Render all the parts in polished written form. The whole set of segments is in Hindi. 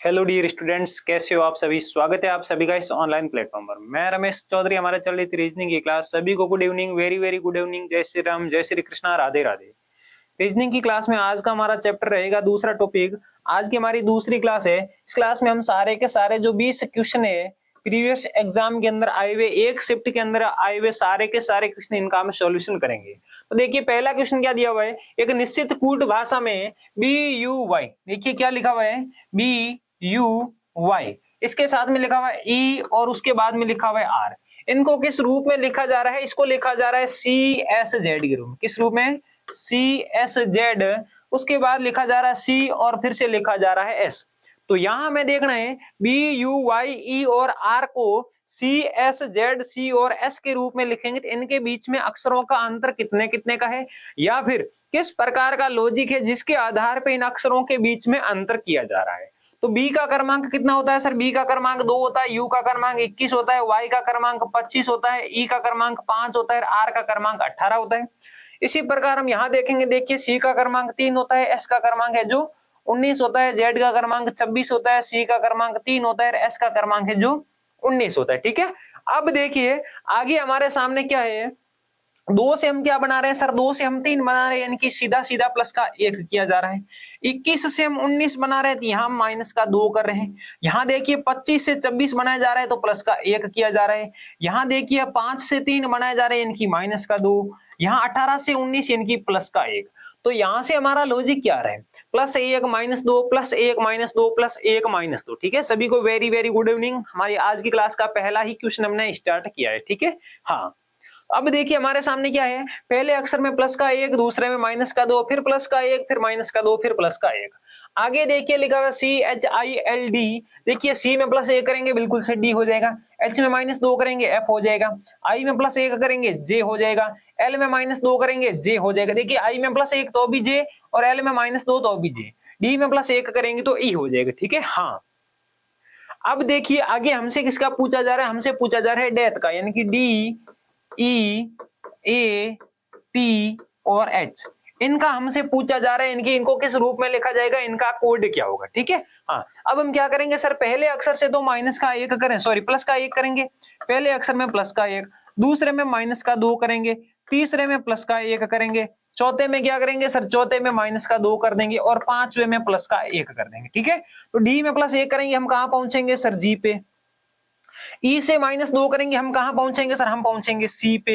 हेलो डियर स्टूडेंट्स, कैसे हो आप सभी। स्वागत है आप सभी का इस ऑनलाइन प्लेटफॉर्म पर। मैं रमेश चौधरी, हमारे चल रही थी रीजनिंग की क्लास। सभी को good evening, very very good evening. जय श्री राम, जय श्री कृष्णा, राधे राधे। रीजनिंग की क्लास में आज का हमारा चैप्टर रहेगा दूसरा टॉपिक। आज की हमारी दूसरी क्लास है। इस क्लास में हम सारे के सारे जो 20 क्वेश्चन है प्रीवियस एग्जाम के अंदर आए हुए, एक शिफ्ट के अंदर आए हुए सारे के सारे क्वेश्चन, इनका हम सॉल्यूशन करेंगे। तो देखिए पहला क्वेश्चन क्या दिया हुआ है, एक निश्चित कूट भाषा में बी यू वाई। देखिए क्या लिखा हुआ है, बी यू वाई, इसके साथ में लिखा हुआ है ई और उसके बाद में लिखा हुआ है आर। इनको किस रूप में लिखा जा रहा है, इसको लिखा जा रहा है सी एस जेड के रूप में। किस रूप में, सी एस जेड, उसके बाद लिखा जा रहा है सी और फिर से लिखा जा रहा है एस। तो यहां हमें देखना है बी यू वाई ई और आर को सी एस जेड सी और एस के रूप में लिखेंगे तो इनके बीच में अक्षरों का अंतर कितने कितने का है, या फिर किस प्रकार का लॉजिक है जिसके आधार पर इन अक्षरों के बीच में अंतर किया जा रहा है। तो बी का क्रमांक कितना होता है सर, बी का क्रमांक 2 होता है, यू का क्रमांक 21 होता है, वाई का क्रमांक 25 होता है, ई का क्रमांक 5 होता है, आर का क्रमांक 18 होता है। इसी प्रकार हम यहाँ देखेंगे, देखिए सी का क्रमांक 3 होता है, एस का क्रमांक है जो 19 होता है, जेड का क्रमांक 26 होता है, सी का क्रमांक 3 होता है, एस का क्रमांक है जो 19 होता है। ठीक है, अब देखिए आगे हमारे सामने क्या है, दो से हम क्या बना रहे हैं सर, दो से हम 3 बना रहे हैं, यानी कि सीधा सीधा प्लस का 1 किया जा रहा है। 21 से हम 19 बना रहे हैं तो यहाँ माइनस का 2 कर रहे हैं। यहाँ देखिए 25 से 26 बनाया जा रहा है तो प्लस का 1 किया जा रहा है। यहाँ देखिए 5 से 3 बनाया जा रहा है, इनकी माइनस का 2। यहाँ 18 से 19 इनकी प्लस का 1। तो यहां से हमारा लॉजिक क्या रहा है, plus 1 minus 2 plus 1 minus 2 plus 1 minus 2। ठीक है, सभी को वेरी वेरी गुड इवनिंग। हमारी आज की क्लास का पहला ही क्वेश्चन हमने स्टार्ट किया है। ठीक है, हाँ अब देखिए हमारे सामने क्या है, पहले अक्षर में प्लस का 1, दूसरे में माइनस का 2, फिर प्लस का 1, फिर माइनस का 2, फिर प्लस का 1। आगे देखिए लिखा हुआ C H I L D. देखिए सी में प्लस 1 करेंगे बिल्कुल से डी हो जाएगा, एच में माइनस 2 करेंगे एफ हो जाएगा, आई में प्लस 1 करेंगे जे हो जाएगा, एल में माइनस 2 करेंगे जे हो जाएगा। देखिए आई में प्लस 1 तो भी जे और एल में माइनस 2 तो भी जे, डी में प्लस 1 करेंगे तो ई हो जाएगा। ठीक है, हाँ अब देखिए आगे हमसे किसका पूछा जा रहा है, हमसे पूछा जा रहा है डेथ का, यानी कि डी ई ए टी और एच, इनका हमसे पूछा जा रहा है। इनको किस रूप में लिखा जाएगा, इनका कोड क्या होगा। ठीक है, हाँ अब हम क्या करेंगे सर, पहले अक्षर से तो माइनस का 1 करें, सॉरी प्लस का 1 करेंगे। पहले अक्षर में प्लस का 1, दूसरे में माइनस का 2 करेंगे, तीसरे में प्लस का 1 करेंगे, चौथे में क्या करेंगे सर, चौथे में माइनस का 2 कर देंगे और पांचवे में प्लस का 1 कर देंगे। ठीक है, तो डी में प्लस 1 करेंगे, हम कहां पहुंचेंगे सर, जी पे। ई से माइनस 2 करेंगे, हम कहां पहुंचेंगे सर, हम पहुंचेंगे सी पे।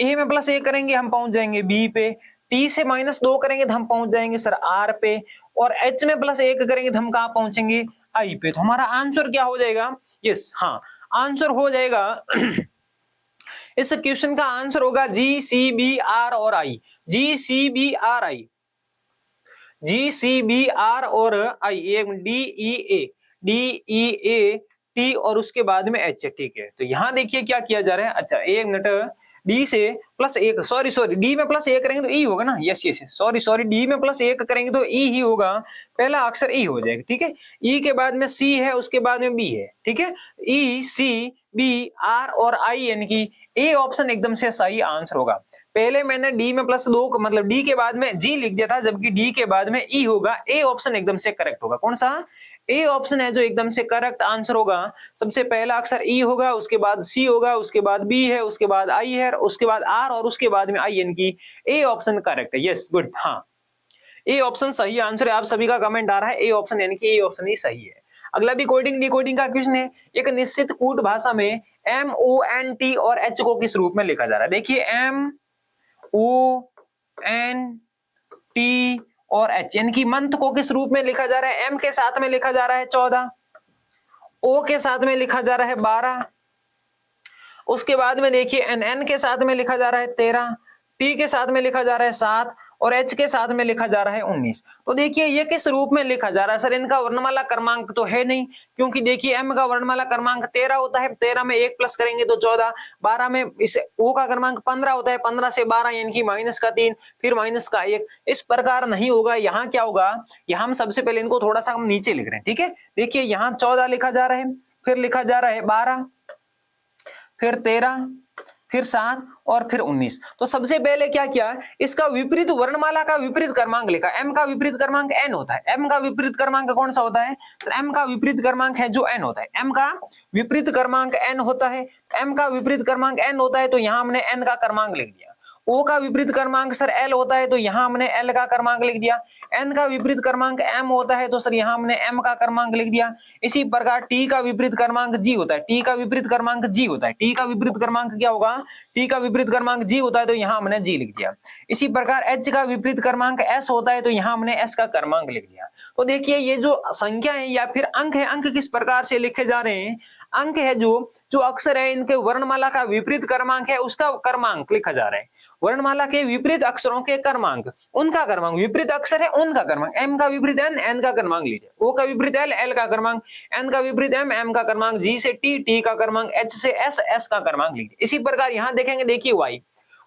ए में प्लस 1 करेंगे, हम पहुंच जाएंगे बी पे। टी से माइनस 2 करेंगे तो हम पहुंच जाएंगे सर आर पे। और एच में प्लस 1 करेंगे तो हम कहां पहुंचेंगे, आई पे। तो हमारा आंसर क्या हो जाएगा, यस हाँ आंसर हो जाएगा इस क्वेश्चन का आंसर होगा जी सी बी आर और I, G C B R I, G C B R और आई, एक डी ई ए टी और उसके बाद में एच। ठीक है, तो यहां देखिए क्या किया जा रहा है, अच्छा एक मिनट, डी से प्लस 1, सॉरी डी में प्लस 1 करेंगे तो ई होगा ना, यस यस सॉरी डी में प्लस 1 करेंगे तो ई ही होगा, पहला अक्षर ई हो जाएगा। ठीक है, ई के बाद में सी है, उसके बाद में बी है। ठीक है, ई सी बी आर और आई, यानी कि ए ऑप्शन एकदम से सही आंसर होगा। पहले मैंने डी में प्लस 2 मतलब डी के बाद में जी लिख दिया था, जबकि डी के बाद में ई होगा। ए ऑप्शन एकदम से करेक्ट होगा, कौन सा, ए ऑप्शन है जो एकदम से करेक्ट आंसर होगा। सबसे पहला अक्षर ई होगा, उसके बाद सी होगा, उसके बाद बी है, उसके बाद आई है, उसके बाद आर और उसके बाद में आई, यानी कि ए ऑप्शन करेक्ट है। यस गुड, हाँ ए ऑप्शन सही आंसर है। आप सभी का कमेंट आ रहा है ए ऑप्शन, यानी कि ए ऑप्शन ही सही है। अगला भी कोडिंग डिकोडिंग का क्वेश्चन है। एक निश्चित कूट भाषा में एम ओ एन टी और एच को किस रूप में लिखा जा रहा है। देखिए एम ओ एन टी और एच, यानी कि मंथ को किस रूप में लिखा जा रहा है, एम के साथ में लिखा जा रहा है 14, ओ के साथ में लिखा जा रहा है 12, उसके बाद में देखिए एन के साथ में लिखा जा रहा है 13, टी के साथ में लिखा जा रहा है 7 और एच के साथ में लिखा जा रहा है 19। तो देखिए ये किस रूप में लिखा जा रहा है सर, इनका वर्णमाला क्रमांक तो है नहीं, क्योंकि देखिए एम का वर्णमाला क्रमांक 13 होता है, 13 में 1 प्लस करेंगे तो 14, 12 में इस ओ का क्रमांक 15 होता है, 15 से 12 यानी कि माइनस का 3, फिर माइनस का 1। इस प्रकार नहीं होगा। यहाँ क्या होगा, यहाँ हम सबसे पहले इनको थोड़ा सा हम नीचे लिख रहे हैं। ठीक है, देखिए यहाँ 14 लिखा जा रहा है, फिर लिखा जा रहा है 12, फिर 13, फिर 7 और फिर 19। तो सबसे पहले क्या किया, इसका विपरीत वर्णमाला का विपरीत क्रमांक लिखा। m का विपरीत क्रमांक n होता है। m का विपरीत क्रमांक कौन सा होता है, तो m का विपरीत क्रमांक है जो n होता है। m का विपरीत क्रमांक n होता है। m का विपरीत क्रमांक n होता है तो यहां हमने n का क्रमांक लिख दिया। O का विपरीत क्रमांक सर L होता है तो यहां हमने L का क्रमांक लिख दिया। N का विपरीत क्रमांक M होता है तो सर यहां हमने M का क्रमांक लिख दिया। इसी प्रकार T का विपरीत क्रमांक G होता है। T का विपरीत क्रमांक G होता है। T का विपरीत क्रमांक क्या होगा, T का विपरीत क्रमांक G होता है तो यहां हमने G लिख दिया। इसी प्रकार H का विपरीत क्रमांक S होता है तो यहां हमने S का क्रमांक लिख दिया। तो देखिए ये जो संख्या है या फिर अंक है, अंक किस प्रकार से लिखे जा रहे हैं, अंक है जो अक्षर है इनके वर्णमाला का विपरीत क्रमांक है उसका क्रमांक लिखा जा रहा है। वर्णमाला के विपरीत अक्षरों के क्रमांक, उनका क्रमांक, विपरीत अक्षर है उनका क्रमांक। m का विपरीत n, n का क्रमांक लीजिए। o का विपरीत l, l का क्रमांक। n का विपरीत m, m का क्रमांक। g से t, t का क्रमांक। h से s, s का क्रमांक लीजिए। इसी प्रकार यहां देखेंगे, देखिए y,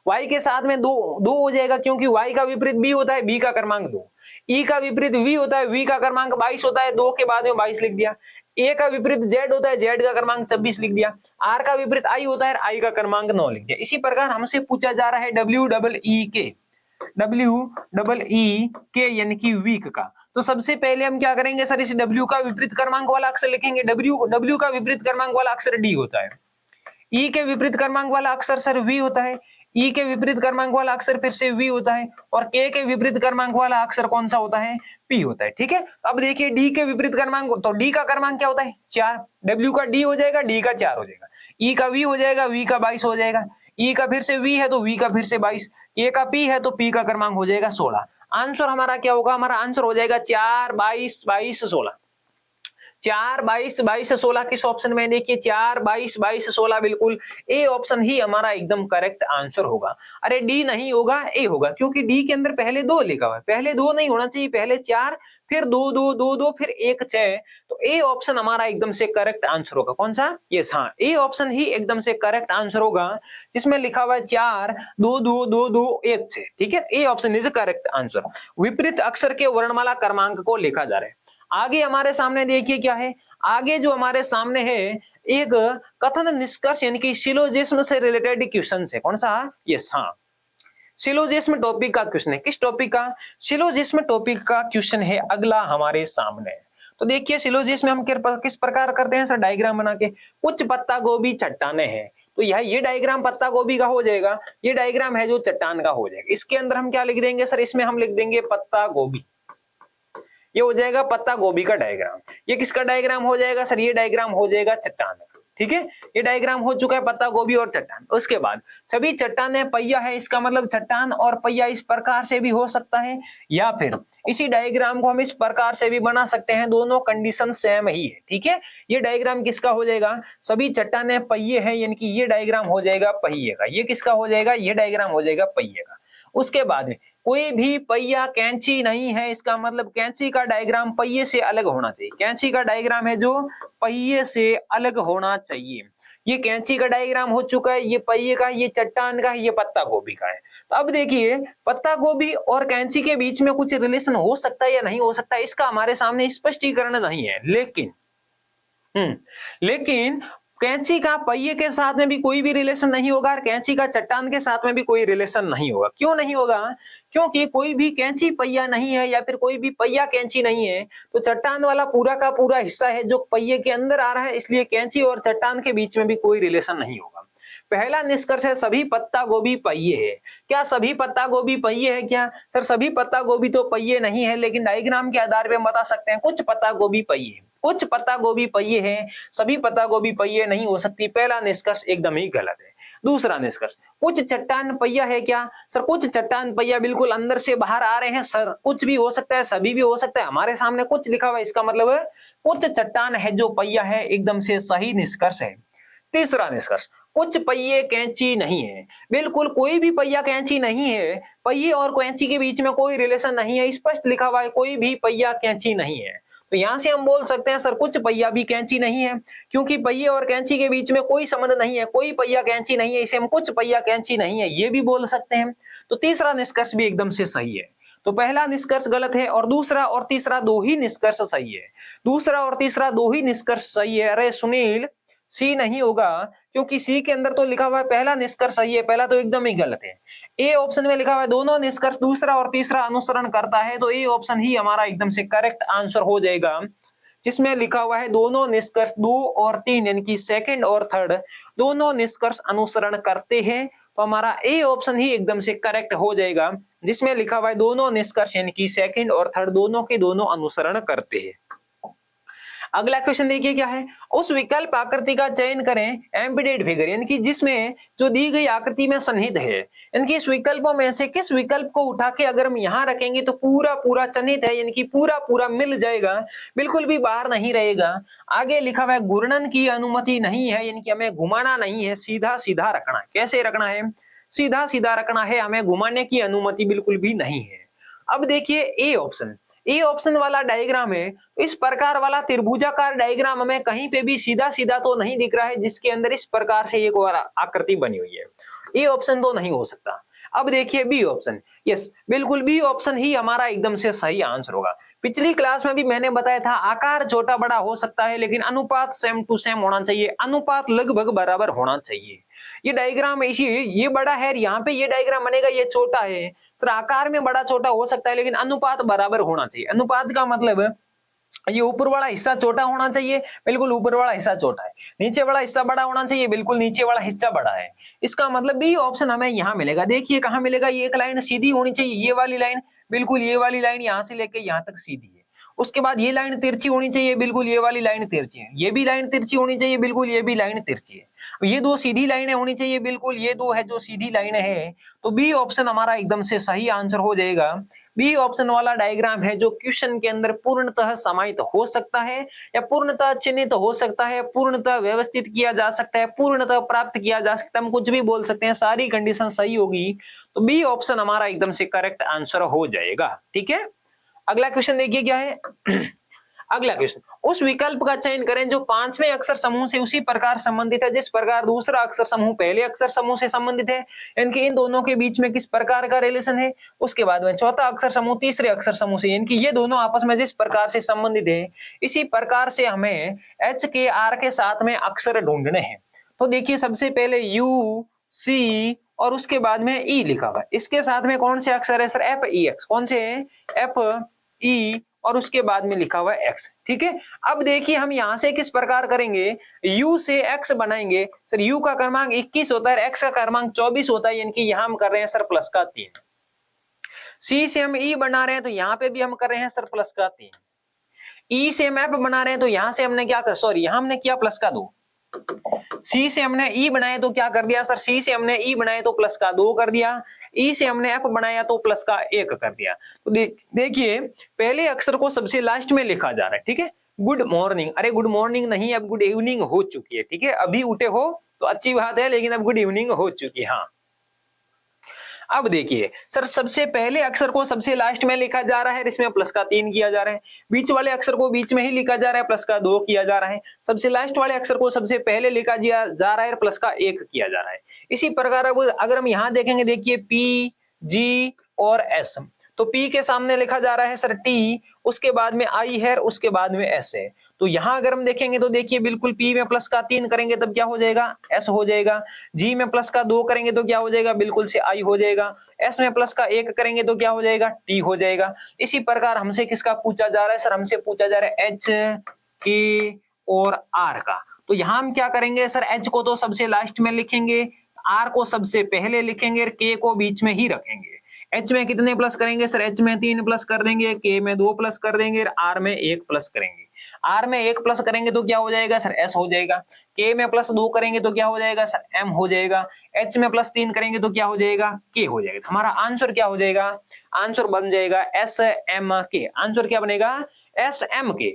y के साथ में दो हो जाएगा क्योंकि y का विपरीत b होता है, b का क्रमांक 2। e का विपरीत v होता है, v का क्रमांक 22 होता है, 2 के बाद में 22 लिख दिया। a का विपरीत z होता है, z का क्रमांक 26 लिख दिया। r का विपरीत i होता है, i का क्रमांक 9 लिख दिया। इसी प्रकार हमसे पूछा जा रहा है WEEK यानी कि वीक का। तो सबसे पहले हम क्या करेंगे सर, इस W का विपरीत क्रमांक वाला अक्षर लिखेंगे। W का विपरीत क्रमांक वाला अक्षर D होता है। E के विपरीत क्रमांक वाला अक्षर सर V होता है। E के विपरीत क्रमांक वाला अक्षर फिर से V होता है और K के विपरीत क्रमांक वाला अक्षर कौन सा होता है, P होता है। ठीक है, अब देखिए D के विपरीत क्रमांक, तो D का क्रमांक क्या होता है, 4। W का D हो जाएगा, D का 4 हो जाएगा। E का V हो जाएगा, V का 22 हो जाएगा। E का फिर से V है तो V का फिर से 22। K का P है तो P का क्रमांक हो जाएगा 16। आंसर हमारा क्या होगा, हमारा आंसर हो जाएगा 4, 22, 22, 16। 4, 22, 22, 16 किस ऑप्शन में, देखिए 4, 22, 22, 16 बिल्कुल ए ऑप्शन ही हमारा एकदम करेक्ट आंसर होगा। अरे डी नहीं होगा, ए होगा, क्योंकि डी के अंदर पहले 2 लिखा हुआ है। पहले 2 नहीं होना चाहिए, पहले 4 फिर 2, 2, 2, 2 फिर 1, 6। तो ए ऑप्शन हमारा एकदम से करेक्ट आंसर होगा। कौन सा, यस हाँ, ए ऑप्शन ही एकदम से करेक्ट आंसर होगा जिसमें लिखा हुआ है 4, 2, 2, 2, 2, 1, 6। ठीक है, A option is correct answer. विपरीत अक्षर के वर्णमाला क्रमांक को लिखा जा रहा है। आगे हमारे सामने देखिए क्या है, आगे जो हमारे सामने है एक कथन निष्कर्ष यानी कि सिलोजिज्म से रिलेटेड क्वेश्चन है। कौन सा, यस हाँ, सिलोजिज्म टॉपिक का क्वेश्चन है। किस टॉपिक का, सिलोजिज्म टॉपिक का क्वेश्चन है अगला हमारे सामने। तो देखिए सिलोजिज्म में हम किस प्रकार करते हैं सर, डायग्राम बना के। कुछ पत्ता गोभी चट्टाने हैं, तो ये डायग्राम पत्ता गोभी का हो जाएगा, ये डायग्राम है जो चट्टान का हो जाएगा। इसके अंदर हम क्या लिख देंगे सर, इसमें हम लिख देंगे पत्ता गोभी। ये हो जाएगा पत्ता गोभी का डायग्राम। ये किसका डायग्राम हो जाएगा सर, ये डायग्राम हो जाएगा चट्टान का। ठीक है, ये डायग्राम हो चुका है पत्ता गोभी और चट्टान। उसके बाद सभी चट्टाने पहिया है, इसका मतलब चट्टान और पहिया इस प्रकार से भी हो सकता है, या फिर इसी डायग्राम को हम इस प्रकार से भी बना सकते हैं। दोनों कंडीशन सेम ही है। ठीक है, ये डायग्राम किसका हो जाएगा, सभी चट्टाने पहिए हैं, यानी कि ये डायग्राम हो जाएगा पहिए का। ये किसका हो जाएगा, ये डायग्राम हो जाएगा पहिए का। उसके बाद में कोई भी पहिया कैंची नहीं है, इसका मतलब कैंची का डायग्राम पहिए से अलग होना चाहिए। कैंची का डायग्राम है जो पहिए से अलग होना चाहिए। ये कैंची का डायग्राम हो चुका है, ये पहिए का, ये चट्टान का, ये पत्ता गोभी का है। तो अब देखिए पत्ता गोभी और कैंची के बीच में कुछ रिलेशन हो सकता है या नहीं हो सकता है, इसका हमारे सामने स्पष्टीकरण नहीं है। लेकिन कैंची का पहिए के साथ में भी कोई भी रिलेशन नहीं होगा और कैंची का चट्टान के साथ में भी कोई रिलेशन नहीं होगा। क्यों नहीं होगा, क्योंकि कोई भी कैंची पहिया नहीं है या फिर कोई भी पहिया कैंची नहीं है, तो चट्टान वाला पूरा का पूरा हिस्सा है जो पहिए के अंदर आ रहा है, इसलिए कैंची और चट्टान के बीच में भी कोई रिलेशन नहीं होगा। पहला निष्कर्ष है सभी पत्ता गोभी पहिए है। क्या सभी पत्ता गोभी पहिए है क्या, सर सभी पत्ता गोभी तो पहिए नहीं है, लेकिन डायग्राम के आधार पे हम बता सकते हैं कुछ पत्ता गोभी पहिए है। कुछ पत्ता गोभी पहिए है, सभी पत्ता गोभी पहिए नहीं हो सकती। पहला निष्कर्ष एकदम ही गलत है। दूसरा निष्कर्ष, कुछ चट्टान पहिया है क्या, सर कुछ चट्टान पहिया बिल्कुल अंदर से बाहर आ रहे हैं सर, कुछ भी हो सकता है, सभी भी हो सकता है। हमारे सामने कुछ लिखा हुआ है, इसका मतलब है कुछ चट्टान है जो पहिया है, एकदम से सही निष्कर्ष है। तीसरा निष्कर्ष, कुछ पहिए कैंची नहीं है, बिल्कुल कोई भी पहिया कैंची नहीं है। पहिए और कैंची के बीच में कोई रिलेशन नहीं है, स्पष्ट लिखा हुआ है कोई भी पहिया कैंची नहीं है। तो यहां से हम बोल सकते हैं सर कुछ पहिया भी कैंची नहीं है, क्योंकि पहिए और कैंची के बीच में कोई संबंध नहीं है, कोई पहिया कैंची नहीं है, इसे हम कुछ पहिया कैंची नहीं है ये भी बोल सकते हैं। तो तीसरा निष्कर्ष भी एकदम से सही है। तो पहला निष्कर्ष गलत है और दूसरा और तीसरा दो ही निष्कर्ष सही है। दूसरा और तीसरा दो ही निष्कर्ष सही है। अरे सुनील, सी नहीं होगा, क्योंकि सी के अंदर तो लिखा हुआ है पहला निष्कर्ष सही है, पहला तो एकदम ही गलत है। ए ऑप्शन में लिखा हुआ है दोनों निष्कर्ष दूसरा और तीसरा अनुसरण करता है, तो ए ऑप्शन ही हमारा एकदम से करेक्ट आंसर हो जाएगा। जिसमें लिखा हुआ है दोनों निष्कर्ष 2 और 3 यानी कि सेकंड और थर्ड दोनों निष्कर्ष अनुसरण करते हैं, तो हमारा ए ऑप्शन ही एकदम से करेक्ट हो जाएगा। जिसमें लिखा हुआ है दोनों निष्कर्ष यानी कि सेकंड और थर्ड दोनों के दोनों अनुसरण करते हैं। अगला क्वेश्चन देखिए क्या है, उस विकल्प आकृति का चयन करें एम्बेडेड फिगर यानी कि जिसमें जो दी गई आकृति में सन्निहित है, यानी कि इस विकल्पों में से किस विकल्प को उठा के अगर हम यहाँ रखेंगे तो पूरा पूरा चिन्हित है, यानी कि पूरा पूरा मिल जाएगा, बिल्कुल भी बाहर नहीं रहेगा। आगे लिखा हुआ है घूर्णन की अनुमति नहीं है, यानी कि हमें घुमाना नहीं है, सीधा सीधा रखना है। कैसे रखना है? सीधा सीधा रखना है, हमें घुमाने की अनुमति बिल्कुल भी नहीं है। अब देखिए ए ऑप्शन वाला डायग्राम है, इस प्रकार वाला त्रिभुजाकार डायग्राम हमें कहीं पे भी सीधा सीधा तो नहीं दिख रहा है जिसके अंदर इस प्रकार से एक और आकृति बनी हुई है। ए ऑप्शन तो नहीं हो सकता। अब देखिए बी ऑप्शन, यस बिल्कुल बी ऑप्शन ही हमारा एकदम से सही आंसर होगा। पिछली क्लास में भी मैंने बताया था आकार छोटा बड़ा हो सकता है लेकिन अनुपात सेम टू सेम होना चाहिए, अनुपात लगभग बराबर होना चाहिए। ये डायग्राम इसी ये बड़ा है, यहाँ पे ये डायग्राम बनेगा ये छोटा है, सर आकार में बड़ा छोटा हो सकता है लेकिन अनुपात बराबर होना चाहिए। अनुपात का मतलब ये ऊपर वाला हिस्सा छोटा होना चाहिए, बिल्कुल ऊपर वाला हिस्सा छोटा है, नीचे वाला हिस्सा बड़ा होना चाहिए, बिल्कुल नीचे वाला हिस्सा बड़ा है। इसका मतलब बी ऑप्शन हमें यहाँ मिलेगा। देखिए कहाँ मिलेगा, ये एक लाइन सीधी होनी चाहिए, ये वाली लाइन बिल्कुल ये वाली लाइन यहाँ से लेके यहाँ तक सीधी है। उसके बाद ये लाइन तिरछी होनी चाहिए, बिल्कुल ये वाली लाइन तिरछी है, ये भी लाइन तिरछी होनी चाहिए, बिल्कुल ये भी लाइन तिरछी है। ये दो सीधी लाइनें होनी चाहिए, बिल्कुल ये दो है जो सीधी लाइनें है। तो बी ऑप्शन हमारा एकदम से सही आंसर हो जाएगा। बी ऑप्शन वाला डायग्राम है जो क्वेश्चन के अंदर पूर्णतः समाहित हो सकता है या पूर्णतः चिन्हित हो सकता है, पूर्णतः व्यवस्थित किया जा सकता है, पूर्णतः प्राप्त किया जा सकता है, हम कुछ भी बोल सकते हैं, सारी कंडीशन सही होगी तो बी ऑप्शन हमारा एकदम से करेक्ट आंसर हो जाएगा। ठीक है, अगला क्वेश्चन देखिए क्या है। अगला क्वेश्चन, उस विकल्प का चयन करें जो पांचवें अक्षर समूह से उसी प्रकार संबंधित है जिस प्रकार दूसरा अक्षर समूह पहले अक्षर समूह से संबंधित है, इनके इन दोनों के बीच में किस प्रकार का रिलेशन है। उसके बाद में चौथा अक्षर समूह तीसरे अक्षर समूह से, इनकी ये दोनों आपस में जिस प्रकार से संबंधित है इसी प्रकार से हमें एच के आर के साथ में अक्षर ढूंढने हैं। तो देखिए सबसे पहले यू सी और उसके बाद में ई लिखा हुआ है, इसके साथ में कौन से अक्षर है सर, एफ ई एक्स, कौन से है एफ ई और उसके बाद में लिखा हुआ है एक्स। ठीक है, अब देखिए हम यहां से किस प्रकार करेंगे, u से x बनाएंगे। सर u का क्रमांक 21 होता है, x का क्रमांक 24 होता है, यानी कि यहां हम कर रहे हैं सर प्लस का 3। c से हम e बना रहे हैं तो यहां पे भी हम कर रहे हैं सर प्लस का 3। e से हम f बना रहे हैं तो यहां से हमने क्या कर, सॉरी यहां हमने किया प्लस का 2। C से हमने E बनाए तो क्या कर दिया सर, C से हमने E बनाए तो प्लस का 2 कर दिया, E से हमने F बनाया तो प्लस का 1 कर दिया। तो देखिए पहले अक्षर को सबसे लास्ट में लिखा जा रहा है। ठीक है, गुड मॉर्निंग, अरे गुड मॉर्निंग नहीं, अब गुड इवनिंग हो चुकी है। ठीक है, अभी उठे हो तो अच्छी बात है लेकिन अब गुड इवनिंग हो चुकी है। हाँ, अब देखिए सर सबसे पहले अक्षर को सबसे लास्ट में लिखा जा रहा है, इसमें प्लस का 3 किया जा रहा है, बीच वाले अक्षर को बीच में ही लिखा जा रहा है, प्लस का 2 किया जा रहा है, सबसे लास्ट वाले अक्षर को सबसे पहले लिखा जा रहा है, प्लस का 1 किया जा रहा है। इसी प्रकार अगर हम यहाँ देखेंगे, देखिए पी जी और एस, तो P के सामने लिखा जा रहा है सर T, उसके बाद में I है, उसके बाद में S है। तो यहां अगर हम देखेंगे तो देखिए बिल्कुल P में प्लस का 3 करेंगे तब क्या हो जाएगा, S हो जाएगा। G में प्लस का 2 करेंगे तो क्या हो जाएगा, बिल्कुल से I हो जाएगा। S में प्लस का 1 करेंगे तो क्या हो जाएगा, T हो जाएगा। इसी प्रकार हमसे किसका पूछा जा रहा है सर, हमसे पूछा जा रहा है H, K और R का। तो यहां हम क्या करेंगे सर, H को तो सबसे लास्ट में लिखेंगे, R को सबसे पहले लिखेंगे, K को बीच में ही रखेंगे। H में कितने प्लस करेंगे सर, H में 3 प्लस कर देंगे, K में 2 प्लस कर देंगे, R में 1 प्लस करेंगे। R में 1 प्लस करेंगे तो क्या हो जाएगा सर, S हो जाएगा। K में प्लस 2 करेंगे तो क्या हो जाएगा सर, M हो जाएगा। H में प्लस 3 करेंगे तो क्या हो जाएगा, K हो जाएगा। तो हमारा आंसर क्या हो जाएगा, आंसर बन जाएगा SMK। आंसर क्या बनेगा, SMK।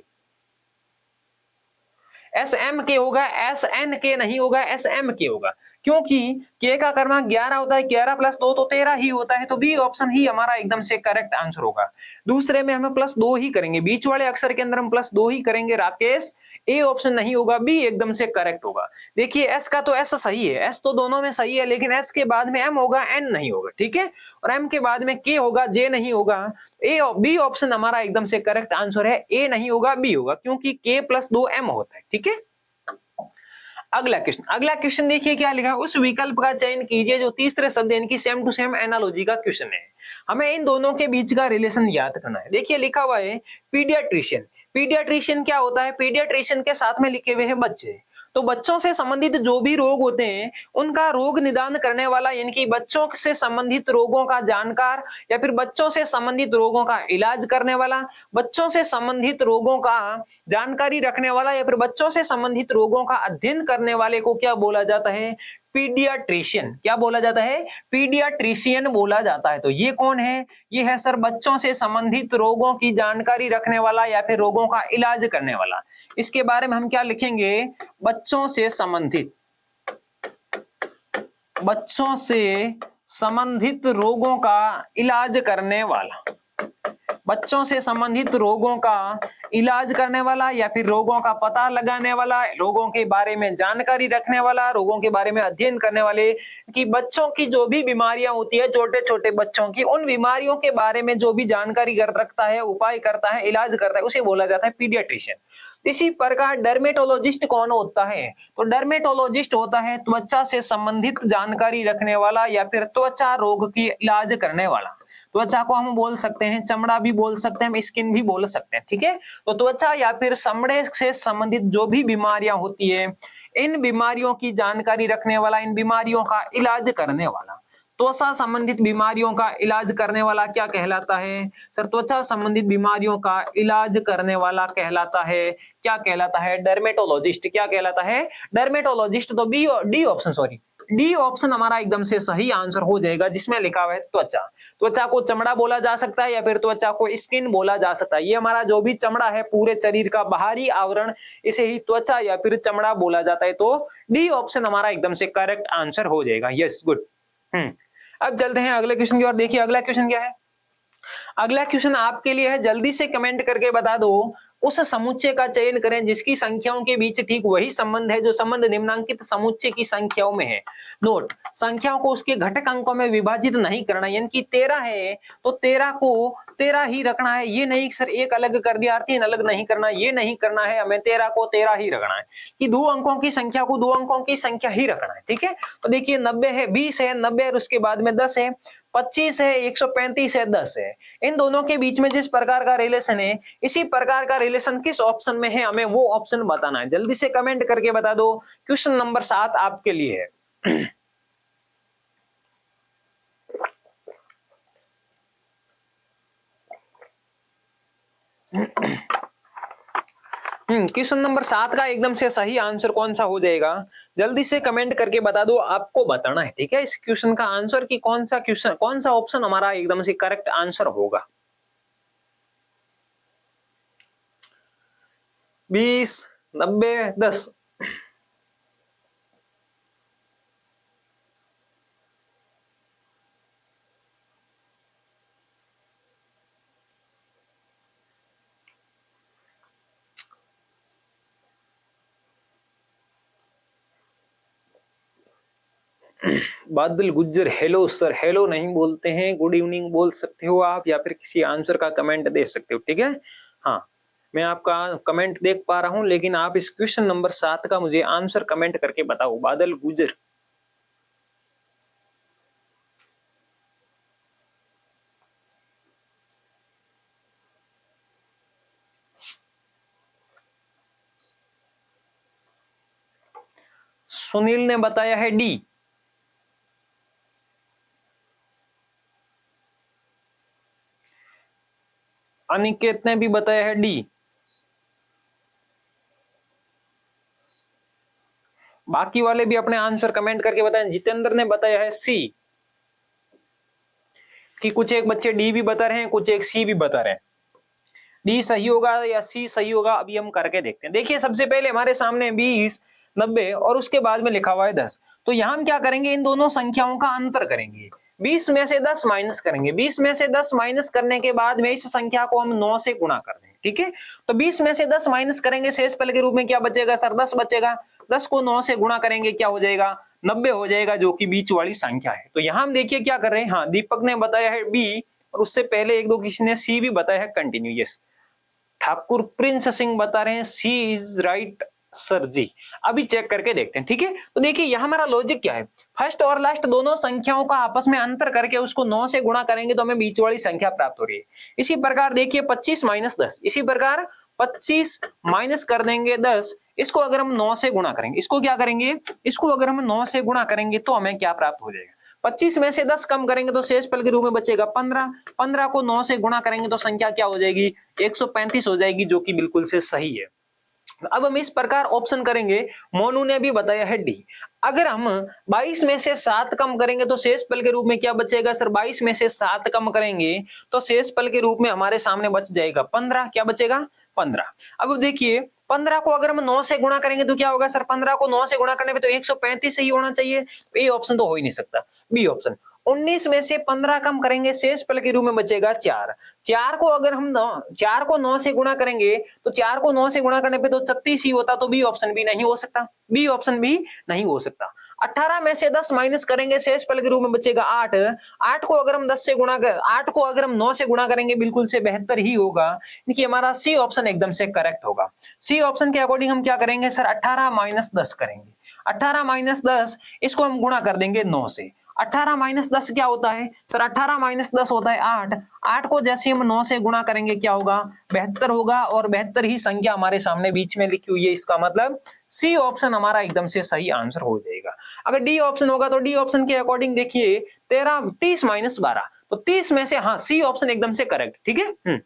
SMK होगा, SNK नहीं होगा, SMK होगा, क्योंकि K का क्रमांक 11 होता है, 11 प्लस 2 तो 13 ही होता है। तो बी ऑप्शन ही हमारा एकदम से करेक्ट आंसर होगा। दूसरे में हमें प्लस 2 ही करेंगे, बीच वाले अक्षर के अंदर हम प्लस 2 ही करेंगे राकेश, ए ऑप्शन नहीं होगा, बी एकदम से करेक्ट होगा। देखिए एस का तो एस सही है, एस तो दोनों में सही है, लेकिन एस के बाद में एम होगा, एन नहीं होगा। ठीक है, और एम के बाद में के होगा, जे नहीं होगा। ए बी ऑप्शन हमारा एकदम से करेक्ट आंसर है, ए नहीं होगा बी होगा, क्योंकि के प्लस 2 एम होता है। ठीक है, अगला क्वेश्चन देखिए क्या लिखा है, उस विकल्प का चयन कीजिए जो तीसरे शब्द इनकी सेम टू सेम एनालॉजी का क्वेश्चन है। हमें इन दोनों के बीच का रिलेशन याद करना है। देखिए लिखा हुआ है पीडियाट्रिशियन। पीडियाट्रिशियन क्या होता है? पीडियाट्रिशियन के साथ में लिखे हुए हैं बच्चे। तो बच्चों से संबंधित जो भी रोग होते हैं उनका रोग निदान करने वाला, यानी कि बच्चों से संबंधित रोगों का जानकार, या फिर बच्चों से संबंधित रोगों का इलाज करने वाला, बच्चों से संबंधित रोगों का जानकारी रखने वाला, या फिर बच्चों से संबंधित रोगों का अध्ययन करने वाले को क्या बोला जाता है? पीडियाट्रिशियन। क्या बोला जाता है? पीडियाट्रिशियन बोला जाता है। तो ये कौन है? ये है सर बच्चों से संबंधित रोगों की जानकारी रखने वाला या फिर रोगों का इलाज करने वाला। इसके बारे में हम क्या लिखेंगे? बच्चों से संबंधित रोगों का इलाज करने वाला, बच्चों से संबंधित रोगों का इलाज करने वाला, या फिर रोगों का पता लगाने वाला, रोगों के बारे में जानकारी रखने वाला, रोगों के बारे में अध्ययन करने वाले, कि बच्चों की जो भी बीमारियां होती है, छोटे छोटे बच्चों की, उन बीमारियों के बारे में जो भी जानकारी रखता है, उपाय करता है, इलाज करता है, उसे बोला जाता है पीडियाट्रिशियन। इसी प्रकार डर्मेटोलॉजिस्ट कौन होता है? तो डर्मेटोलॉजिस्ट होता है त्वचा से संबंधित जानकारी रखने वाला या फिर त्वचा रोग की इलाज करने वाला। त्वचा को हम बोल सकते हैं चमड़ा भी बोल सकते हैं, हम स्किन भी बोल सकते हैं, ठीक है। तो त्वचा या फिर चमड़े से संबंधित जो भी बीमारियां होती है, इन बीमारियों की जानकारी रखने वाला, इन बीमारियों का इलाज करने वाला, त्वचा संबंधित बीमारियों का इलाज करने वाला क्या कहलाता है? सर त्वचा संबंधित बीमारियों का इलाज करने वाला कहलाता है, क्या कहलाता है? डर्मेटोलॉजिस्ट। क्या कहलाता है? डर्मेटोलॉजिस्ट। तो डी ऑप्शन हमारा एकदम से सही आंसर हो जाएगा, जिसमें लिखा हुआ है त्वचा। त्वचा को चमड़ा बोला जा सकता है या फिर त्वचा को स्किन बोला जा सकता है। ये हमारा जो भी चमड़ा है, पूरे शरीर का बाहरी आवरण, इसे ही त्वचा या फिर चमड़ा बोला जाता है। तो डी ऑप्शन हमारा एकदम से करेक्ट आंसर हो जाएगा। Yes, good. अब चलते हैं अगले क्वेश्चन की ओर। देखिए अगला क्वेश्चन क्या है। अगला क्वेश्चन आपके लिए है, जल्दी से कमेंट करके बता दो, उस समुच्चय का चयन करें जिसकी संख्याओं के बीच ठीक वही संबंध है जो संबंध निम्नांकित समुच्चय की संख्याओं में है। नोट, संख्याओं को उसके घटक अंकों में विभाजित नहीं करना, यानी कि 13 है तो 13 को 13 ही रखना है। ये नहीं सर एक अलग कर दिया, 3 अलग नहीं करना, ये नहीं करना है। हमें 13 को 13 ही रखना है, कि 2 अंकों की संख्या को 2 अंकों की संख्या ही रखना है, ठीक है। तो देखिए 90 है, 20 है, 90 और उसके बाद में 10 है, 25 है, 135 है, 10 है। इन दोनों के बीच में जिस प्रकार का रिलेशन है, इसी प्रकार का रिलेशन किस ऑप्शन में है, हमें वो ऑप्शन बताना है। जल्दी से कमेंट करके बता दो। क्वेश्चन नंबर 7 आपके लिए है। क्वेश्चन नंबर 7 का एकदम से सही आंसर कौन सा हो जाएगा, जल्दी से कमेंट करके बता दो। आपको बताना है, ठीक है, इस क्वेश्चन का आंसर की कौन सा ऑप्शन हमारा एकदम से करेक्ट आंसर होगा। 20, 90, 10। बादल गुज्जर, हेलो सर। हेलो नहीं बोलते हैं, गुड इवनिंग बोल सकते हो आप, या फिर किसी आंसर का कमेंट दे सकते हो, ठीक है। हाँ, मैं आपका कमेंट देख पा रहा हूं, लेकिन आप इस क्वेश्चन नंबर 7 का मुझे आंसर कमेंट करके बताओ। बादल गुज्जर, सुनील ने बताया है डी। अनिकेत ने भी बताया है डी। बाकी वाले भी अपने आंसर कमेंट करके बताएं। जितेंद्र ने बताया है सी, कि कुछ एक बच्चे डी भी बता रहे हैं, कुछ एक सी भी बता रहे हैं। डी सही होगा या सी सही होगा, अभी हम करके देखते हैं। देखिए सबसे पहले हमारे सामने 20, 90 और उसके बाद में लिखा हुआ है 10। तो यहां हम क्या करेंगे, इन दोनों संख्याओं का अंतर करेंगे। 20 में से 10 माइनस करेंगे। 20 में से 10 माइनस करने के बाद में इस संख्या को हम 9 से गुणा कर देंगे, ठीक है। तो 20 में से 10 माइनस करेंगे, शेषफल के रूप में क्या बचेगा सर? 10 बचेगा। 10 को 9 से गुणा करेंगे, क्या हो जाएगा? 90 हो जाएगा, जो कि बीच वाली संख्या है। तो यहां हम देखिए क्या कर रहे हैं। हाँ, दीपक ने बताया है बी, और उससे पहले एक दो किसी ने सी भी बताया है। Continue. Yes, Thakur Prince Singh बता रहे हैं सी इज राइट सर जी। अभी चेक करके देखते हैं, ठीक है। तो देखिए यहाँ हमारा लॉजिक क्या है, फर्स्ट और लास्ट दोनों संख्याओं का आपस में अंतर करके उसको 9 से गुणा करेंगे तो हमें बीच वाली संख्या प्राप्त हो रही है। इसी प्रकार देखिए 25 माइनस 10, इसी प्रकार 25 माइनस कर देंगे 10, इसको अगर हम 9 से गुणा करेंगे, इसको क्या करेंगे, इसको अगर हम 9 से गुणा करेंगे तो हमें क्या प्राप्त हो जाएगा, 25 में से 10 कम करेंगे तो शेषफल के रूप में बचेगा 15, 15 को 9 से गुणा करेंगे तो संख्या क्या हो जाएगी, 135 हो जाएगी, जो कि बिल्कुल से सही है। अब हम इस प्रकार ऑप्शन करेंगे, मोनू ने भी बताया है डी। अगर हम 22 में से 7 कम करेंगे तो शेषफल के रूप में क्या बचेगा सर, 22 में से 7 कम करेंगे तो शेषफल के रूप में हमारे सामने बच जाएगा 15, क्या बचेगा 15। अब देखिए 15 को अगर हम 9 से गुणा करेंगे तो क्या होगा सर, 15 को 9 से गुणा करने पे तो 135 ही होना चाहिए, ए ऑप्शन तो हो ही नहीं सकता, बी ऑप्शन। 19 में से 15 कम करेंगे, शेषफल के रूप में बचेगा 4, 4 को अगर हम 4 को 9 से गुणा करेंगे तो 4 को 9 से गुणा करने पे तो 36 ही होता, तो बी ऑप्शन भी नहीं हो सकता, बी ऑप्शन भी नहीं हो सकता। 18 में से 10 माइनस करेंगे, शेषफल के रूप में बचेगा 8, 8 को अगर हम 10 से गुणा कर 8 को अगर हम 9 से गुणा करेंगे बिल्कुल से 72 ही होगा, देखिए हमारा सी ऑप्शन एकदम से करेक्ट होगा। सी ऑप्शन के अकॉर्डिंग हम क्या करेंगे सर, 18 माइनस 10 करेंगे, 18 माइनस 10 इसको हम गुणा कर देंगे 9 से, 18 माइनस 10 क्या होता है सर, 18 माइनस 10 होता है 8, 8 को जैसे हम 9 से गुणा करेंगे क्या होगा, 72 होगा, और 72 ही संख्या हमारे सामने बीच में लिखी हुई है, इसका मतलब सी ऑप्शन हमारा एकदम से सही आंसर हो जाएगा। अगर डी ऑप्शन होगा तो डी ऑप्शन के अकॉर्डिंग देखिए 30 माइनस 12, तो 30 में से हाँ सी ऑप्शन एकदम से करेक्ट, ठीक है।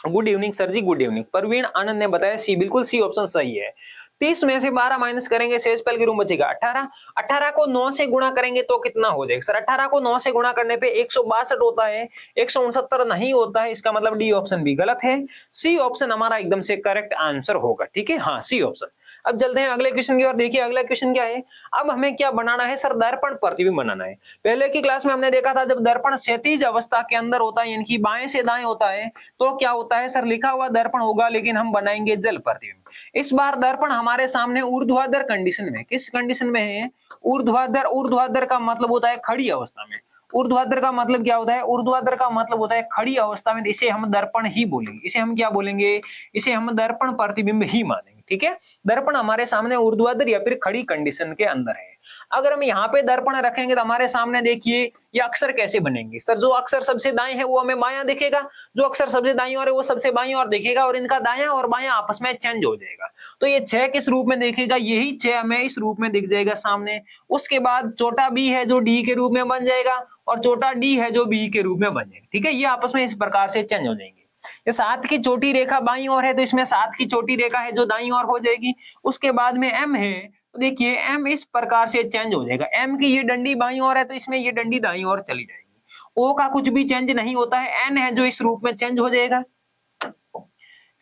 गुड इवनिंग सर जी, गुड इवनिंग। प्रवीण आनंद ने बताया सी, बिल्कुल सी ऑप्शन सही है। 30 में से 12 माइनस करेंगे, शेषफल के रूप में बचेगा 18, 18 को 9 से गुणा करेंगे तो कितना हो जाएगा सर, 18 को 9 से गुणा करने पे 162 होता है, 169 नहीं होता है, इसका मतलब डी ऑप्शन भी गलत है, सी ऑप्शन हमारा एकदम से करेक्ट आंसर होगा, ठीक है, हाँ सी ऑप्शन। अब चलते हैं अगले क्वेश्चन की ओर। देखिए अगला क्वेश्चन क्या है, अब हमें क्या बनाना है सर, दर्पण प्रतिबिंब बनाना है। पहले की क्लास में हमने देखा था जब दर्पण क्षैतिज अवस्था के अंदर होता है, यानी कि बाएं से दाएं होता है, तो क्या होता है सर, लिखा हुआ दर्पण होगा, लेकिन हम बनाएंगे जल प्रतिबिंब। इस बार दर्पण हमारे सामने ऊर्ध्वाधर कंडीशन में, किस कंडीशन में है, ऊर्ध्वाधर। ऊर्ध्वाधर का मतलब होता है खड़ी अवस्था में, ऊर्ध्वाधर का मतलब क्या होता है, ऊर्ध्वाधर का मतलब होता है खड़ी अवस्था में, इसे हम दर्पण ही बोलेंगे, इसे हम क्या बोलेंगे, इसे हम दर्पण प्रतिबिंब ही मानेंगे, ठीक है। दर्पण हमारे सामने ऊर्ध्वाधर या फिर खड़ी कंडीशन के अंदर है। अगर हम यहाँ पे दर्पण रखेंगे तो हमारे सामने देखिए ये अक्षर कैसे बनेंगे सर, जो अक्षर सबसे दाएं है वो हमें बायां दिखेगा, जो अक्षर सबसे दाईं ओर है वो सबसे बाईं ओर दिखेगा, और इनका दायां और बायां आपस में चेंज हो जाएगा। तो ये 6 किस रूप में दिखेगा, यही 6 हमें इस रूप में दिख जाएगा सामने। उसके बाद छोटा बी है जो डी के रूप में बन जाएगा, और छोटा डी है जो बी के रूप में बन जाएगा, ठीक है। ये आपस में इस प्रकार से चेंज हो जाएंगे। ये 7 की छोटी रेखा बाईं ओर है तो इसमें 7 की छोटी रेखा है जो दाईं ओर हो जाएगी। उसके बाद में एम है, तो देखिए एम इस प्रकार से चेंज हो जाएगा, एम की ये डंडी बाईं ओर है तो इसमें ये डंडी दाईं ओर चली जाएगी। ओ का कुछ भी चेंज नहीं होता है, एन है जो इस रूप में चेंज हो जाएगा,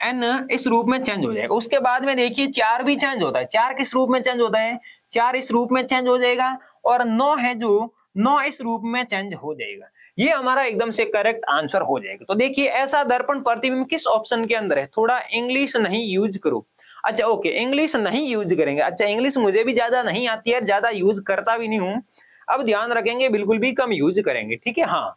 एन इस रूप में चेंज हो जाएगा। उसके बाद में देखिए 4 भी चेंज होता है, 4 किस रूप में चेंज होता है, 4 इस रूप में चेंज हो जाएगा, और 9 है जो 9 इस रूप में चेंज हो जाएगा। ये हमारा एकदम से करेक्ट आंसर हो जाएगा। तो देखिए ऐसा दर्पण प्रतिबिंब किस ऑप्शन के अंदर है, थोड़ा इंग्लिश नहीं यूज करो। अच्छा ओके, इंग्लिश नहीं यूज करेंगे, अच्छा इंग्लिश मुझे भी ज्यादा नहीं आती है, ज्यादा यूज करता भी नहीं हूं, अब ध्यान रखेंगे बिल्कुल भी कम यूज करेंगे, ठीक है। हाँ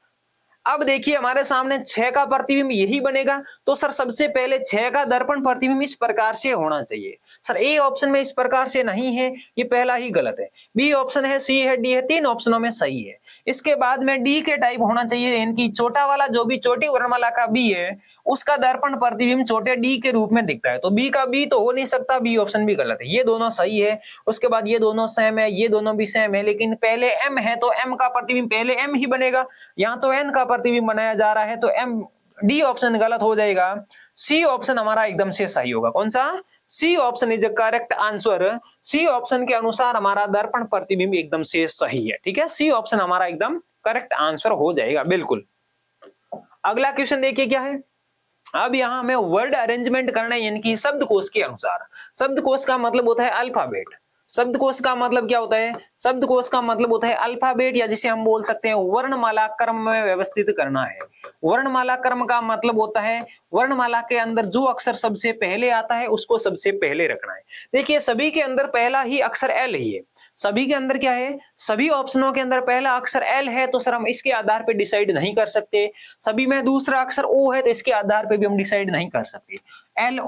अब देखिए हमारे सामने 6 का प्रतिबिंब यही बनेगा, तो सर सबसे पहले 6 का दर्पण प्रतिबिंब इस प्रकार से होना चाहिए। सर ए ऑप्शन में इस प्रकार से नहीं है, ये पहला ही गलत है। बी ऑप्शन है, सी है, डी है, 3 ऑप्शनों में सही है। इसके बाद में डी के टाइप होना चाहिए, इनकी छोटा वाला जो भी छोटी वर्णमाला का बी है उसका दर्पण प्रतिबिंब छोटे डी के रूप में दिखता है, तो बी का बी तो हो नहीं सकता, बी ऑप्शन भी गलत है। ये दोनों सही है। उसके बाद ये दोनों सेम है, ये दोनों भी सेम है, लेकिन पहले एम है तो एम का प्रतिबिंब पहले एम ही बनेगा, यहाँ तो एन का प्रतिबिंब बनाया जा रहा है, तो एम डी ऑप्शन गलत हो जाएगा। सी ऑप्शन हमारा एकदम से सही होगा। कौन सा, C option is the correct answer. C option के अनुसार हमारा दर्पण प्रतिबिंब एकदम से सही है, ठीक है। सी ऑप्शन हमारा एकदम करेक्ट आंसर हो जाएगा, बिल्कुल। अगला क्वेश्चन देखिए क्या है, अब यहाँ हमें वर्ड अरेंजमेंट करना है, यानी कि शब्दकोश के अनुसार। शब्दकोश का मतलब होता है अल्फाबेट। शब्दकोश का मतलब क्या होता है, शब्दकोश का मतलब होता है अल्फाबेट, या जिसे हम बोल सकते हैं वर्णमाला क्रम में व्यवस्थित करना है। वर्णमाला क्रम का मतलब होता है वर्णमाला के अंदर जो अक्षर सबसे पहले आता है उसको सबसे पहले रखना है। देखिए सभी के अंदर पहला ही अक्षर एल ही है, सभी के अंदर क्या है, सभी ऑप्शनों के अंदर पहला अक्षर एल है, तो सर हम इसके आधार पे डिसाइड नहीं कर सकते। सभी में दूसरा अक्षर ओ है तो इसके आधार पे भी हम डिसाइड नहीं कर सकते। L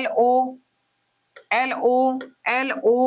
O LO LO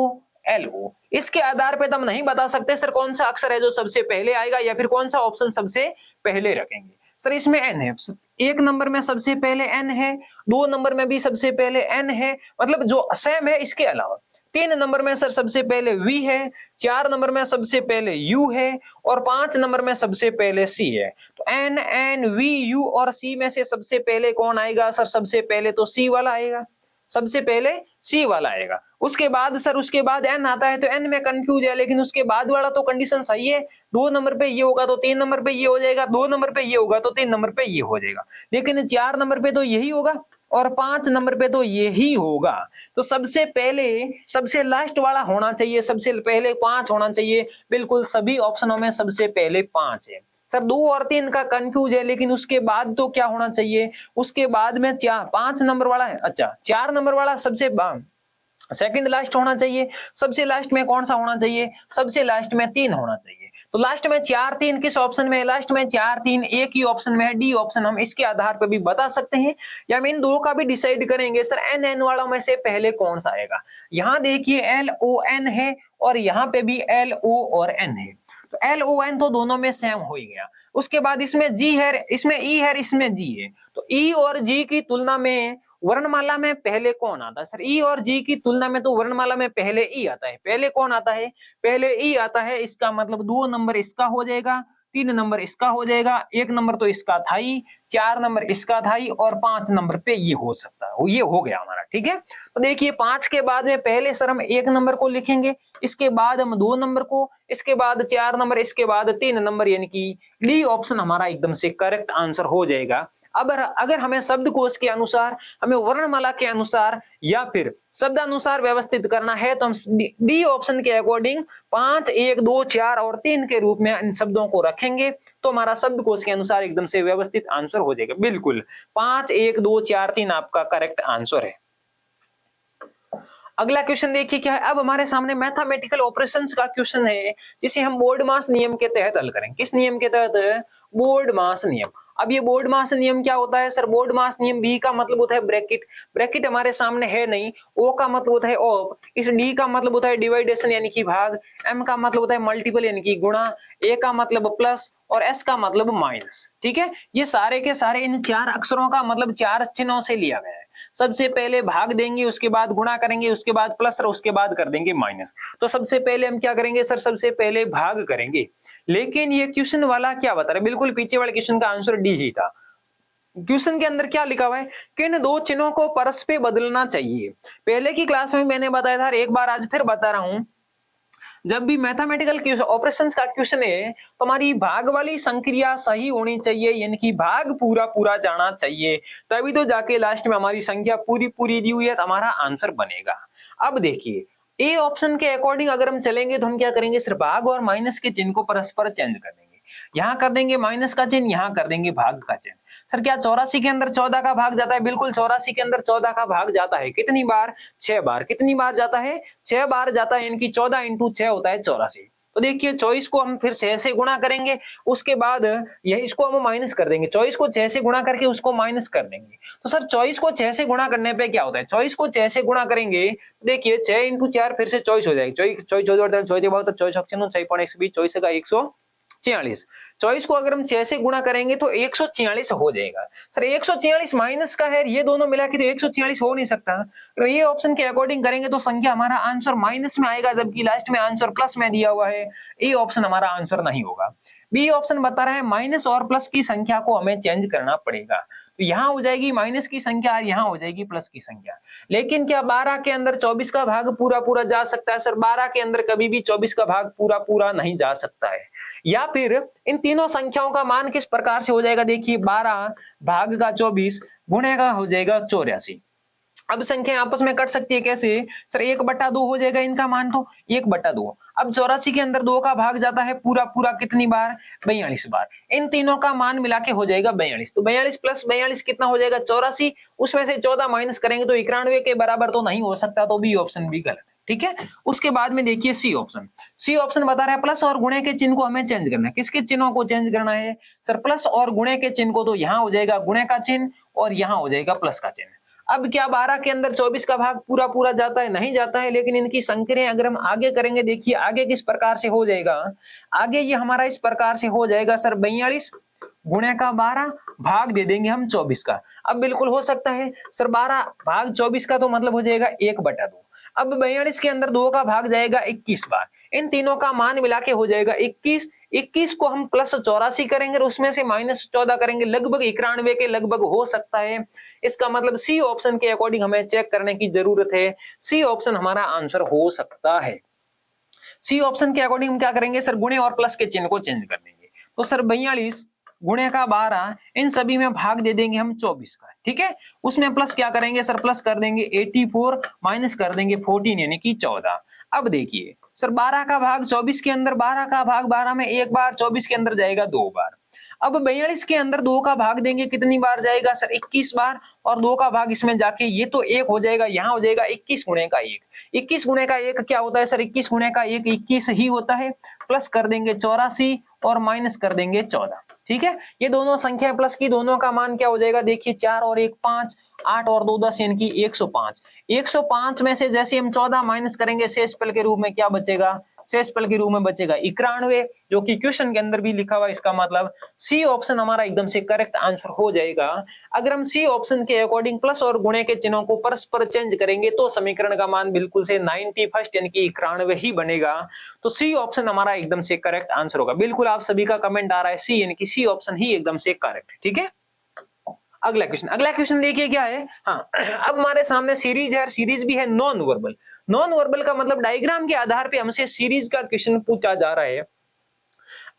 LO। इसके आधार पे तो हम नहीं बता सकते सर कौन सा अक्षर है जो सबसे पहले आएगा या फिर कौन सा ऑप्शन सबसे पहले रखेंगे। सर इसमें N है, एक नंबर में सबसे पहले N है, 2 नंबर में भी सबसे पहले N है, मतलब जो सेम है इसके अलावा। 3 नंबर में सर सबसे पहले V है, 4 नंबर में सबसे पहले U है और 5 नंबर में सबसे पहले C है। तो N N V U और C में से सबसे पहले कौन आएगा सर? सबसे पहले तो C वाला आएगा, सबसे पहले C वाला आएगा। उसके बाद सर उसके बाद N आता है तो N में कंफ्यूज है, लेकिन उसके बाद वाला तो कंडीशन सही है। 2 नंबर पे ये होगा तो 3 नंबर पे ये हो जाएगा, 2 नंबर पे ये होगा तो 3 नंबर पे ये हो जाएगा, लेकिन 4 नंबर पे तो यही होगा और 5 नंबर पे तो यही होगा। तो सबसे पहले सबसे लास्ट वाला होना चाहिए, सबसे पहले 5 होना चाहिए। बिल्कुल सभी ऑप्शनों में सबसे पहले 5 है। सर 2 और 3 का कंफ्यूज है, लेकिन उसके बाद तो क्या होना चाहिए? उसके बाद में 5 नंबर वाला है, अच्छा 4 नंबर वाला सबसे सेकंड लास्ट होना चाहिए। सबसे लास्ट में कौन सा होना चाहिए? सबसे लास्ट में 3 होना चाहिए। तो लास्ट में 4 3 किस ऑप्शन में है? लास्ट में 4 3 एक ही ऑप्शन में है, डी ऑप्शन। हम इसके आधार पर भी बता सकते हैं या हम इन दो का भी डिसाइड करेंगे सर एन एन वालों में से पहले कौन सा आएगा। यहाँ देखिए LON है और यहाँ पे भी LO और N है, तो LON तो दोनों में सेम हो ही गया। उसके बाद इसमें G है, इसमें E है, इसमें G है, तो E और G की तुलना में वर्णमाला में पहले कौन आता है? सर E और G की तुलना में तो वर्णमाला में पहले E आता है। पहले कौन आता है? पहले E आता है। इसका मतलब 2 नंबर इसका हो जाएगा, 3 नंबर इसका हो जाएगा, 1 नंबर तो इसका था ही, 4 नंबर इसका था ही और 5 नंबर पे ये हो सकता है। ये हो गया हमारा, ठीक है। तो देखिए 5 के बाद में पहले सर हम 1 नंबर को लिखेंगे, इसके बाद हम 2 नंबर को, इसके बाद 4 नंबर, इसके बाद 3 नंबर, यानी कि डी ऑप्शन हमारा एकदम से करेक्ट आंसर हो जाएगा। अब अगर हमें शब्दकोश के अनुसार, हमें वर्णमाला के अनुसार या फिर शब्दानुसार व्यवस्थित करना है तो हम डी ऑप्शन के अकॉर्डिंग 5 1 2 4 और 3 के रूप में इन शब्दों को रखेंगे तो हमारा शब्दकोश के अनुसार एकदम से व्यवस्थित आंसर हो जाएगा। बिल्कुल 5 1 2 4 3 आपका करेक्ट आंसर है। अगला क्वेश्चन देखिए क्या है। अब हमारे सामने मैथमेटिकल ऑपरेशंस का क्वेश्चन है जिसे हम बोर्ड मास नियम के तहत हल करेंगे। किस नियम के तहत? बोर्ड मास नियम। अब ये बोर्ड मास नियम क्या होता है सर? बोर्ड मास नियम बी का मतलब होता है ब्रैकेट, ब्रैकेट हमारे सामने है नहीं। ओ का मतलब होता है ऑफ, इस डी का मतलब होता है डिवाइडेशन यानी कि भाग, एम का मतलब होता है मल्टीपल यानी कि गुणा, ए का मतलब प्लस और एस का मतलब माइनस। ठीक है, ये सारे के सारे इन 4 अक्षरों का मतलब 4 चिन्हों से लिया गया है। सबसे पहले भाग देंगे, उसके बाद गुणा करेंगे, उसके बाद प्लस और उसके बाद कर देंगे माइनस। तो सबसे पहले हम क्या करेंगे सर? सबसे पहले भाग करेंगे। लेकिन ये क्वेश्चन वाला क्या बता रहा है? बिल्कुल पीछे वाले क्वेश्चन का आंसर डी ही था। क्वेश्चन के अंदर क्या लिखा हुआ है? किन 2 चिन्हों को परस्पर बदलना चाहिए। पहले की क्लास में मैंने बताया था, एक बार आज फिर बता रहा हूं, जब भी मैथमेटिकल ऑपरेशंस का क्वेश्चन है तो हमारी भाग वाली संक्रिया सही होनी चाहिए, यानी कि भाग पूरा पूरा जाना चाहिए, तभी तो जाके लास्ट में हमारी संख्या पूरी पूरी दी हुई है तो हमारा आंसर बनेगा। अब देखिए ए ऑप्शन के अकॉर्डिंग अगर हम चलेंगे तो हम क्या करेंगे? सिर्फ भाग और माइनस के चिन्ह को परस्पर चेंज कर देंगे। यहाँ कर देंगे माइनस का चिन्ह, यहाँ कर देंगे भाग का चिन्ह। सर क्या 84 के अंदर 14 का भाग जाता है? बिल्कुल 84 के अंदर 14 का भाग जाता है। कितनी बार? 6 बार। कितनी बार जाता है? 6 बार जाता है, इनकी 14 इंटू 6 होता है 84। तो देखिए 24 को हम फिर 6 से गुणा करेंगे, उसके बाद ये इसको हम माइनस कर देंगे। 24 को 6 से गुणा करके उसको माइनस कर देंगे। तो सर 24 को 6 से गुणा करने पे क्या होता है? 24 को 6 से गुणा करेंगे, देखिए 6 इंटू 4 फिर से 24 हो जाएगी। 146 24 को अगर हम 6 से गुणा करेंगे तो 146 हो जाएगा। सर 146 माइनस का है, ये दोनों मिला के तो 146 हो नहीं सकता। तो ये ऑप्शन के अकॉर्डिंग करेंगे तो संख्या हमारा आंसर माइनस में आएगा, जबकि लास्ट में आंसर प्लस में दिया हुआ है। ए ऑप्शन हमारा आंसर नहीं होगा। बी ऑप्शन बता रहा है माइनस और प्लस की संख्या को हमें चेंज करना पड़ेगा। तो यहाँ हो जाएगी माइनस की संख्या और यहाँ हो जाएगी प्लस की संख्या। लेकिन क्या 12 के अंदर 24 का भाग पूरा पूरा जा सकता है? सर 12 के अंदर कभी भी 24 का भाग पूरा पूरा नहीं जा सकता है। या फिर इन तीनों संख्याओं का मान किस प्रकार से हो जाएगा? देखिए 12 भाग का 24 गुणे का हो जाएगा 84। अब संख्या आपस में कट सकती है कैसे? सर 1/2 हो जाएगा इनका मान, तो 1/2। अब 84 के अंदर 2 का भाग जाता है पूरा पूरा कितनी बार? 42 बार। इन तीनों का मान मिला के हो जाएगा 42। तो 42 प्लस 42 कितना हो जाएगा? 84। उसमें से 14 माइनस करेंगे तो 91 के बराबर तो नहीं हो सकता, तो बी ऑप्शन भी गलत है। ठीक है, उसके बाद में देखिए सी ऑप्शन। सी ऑप्शन बता रहा है प्लस और गुणे के चिन्ह को हमें चेंज करना है। किसके चिन्हों को चेंज करना है? सर प्लस और गुणे के चिन्ह को, तो यहाँ हो जाएगा गुणे का चिन्ह और यहाँ हो जाएगा प्लस का चिन्ह। अब क्या 12 के अंदर 24 का भाग पूरा पूरा जाता है? नहीं जाता है, लेकिन इनकी संक्रियाएं अगर हम आगे करेंगे, देखिए आगे किस प्रकार से हो जाएगा। आगे ये हमारा इस प्रकार से हो जाएगा सर, 42 गुणे का 12 भाग दे देंगे हम 24 का। अब बिल्कुल हो सकता है सर 12 भाग 24 का, तो मतलब हो जाएगा 1/2। अब 42 के अंदर 2 का भाग जाएगा 21 बार, इन तीनों का मान मिला के हो जाएगा 21। 21 को हम प्लस 84 करेंगे और उसमें से माइनस 14 करेंगे, लगभग 91 के लगभग हो सकता है। इसका मतलब सी ऑप्शन के अकॉर्डिंग हमें चेक करने की जरूरत है। सी ऑप्शन हमारा आंसर हो सकता है। सी ऑप्शन के अकॉर्डिंग हम क्या करेंगे सर, गुणे और प्लस के चिन्ह को चेंज कर देंगे। तो सर 42 गुणे का 12, इन सभी में भाग दे देंगे हम 24 का, ठीक है। उसमें प्लस क्या करेंगे सर, प्लस कर देंगे 84 माइनस कर देंगे 14 यानी कि 14। अब देखिए सर 12 का भाग 24 के अंदर, 12 का भाग 12 में एक बार, 24 के अंदर जाएगा 2 बार। अब 42 के अंदर 2 का भाग देंगे, कितनी बार जाएगा सर, 21 बार, और 2 का भाग इसमें जाके ये तो 1 हो जाएगा, यहाँ हो जाएगा 21 गुणे का 1। 21 गुणे का 1 क्या होता है सर, 21 गुणे का 1 21 ही होता है। प्लस कर देंगे 84 और माइनस कर देंगे 14, ठीक है। ये दोनों संख्या प्लस की, दोनों का मान क्या हो जाएगा, देखिए 4 और 1 5, 8 और 2 10 यानी कि 105। 105 में से जैसे हम 14 माइनस करेंगे, शेषफल के रूप में क्या बचेगा, शेषफल के रूप में बचेगा 91, जो कि क्वेश्चन के अंदर भी लिखा हुआ। इसका मतलब सी ऑप्शन हमारा एकदम से करेक्ट आंसर हो जाएगा। अगर हम सी ऑप्शन के अकॉर्डिंग प्लस और गुणे के चिन्हों को परस्पर चेंज करेंगे तो समीकरण का मान बिल्कुल से 91 यानी कि 91 ही बनेगा। तो सी ऑप्शन हमारा एकदम से करेक्ट आंसर होगा। बिल्कुल आप सभी का कमेंट आ रहा है सी, यानी कि सी ऑप्शन ही एकदम से करेक्ट है, ठीक है। अगला क्वेश्चन देखिए क्या है। हाँ, अब हमारे सामने सीरीज है, सीरीज भी है नॉन वर्बल। नॉन वर्बल का मतलब डायग्राम के आधार पे हमसे सीरीज का क्वेश्चन पूछा जा रहा है।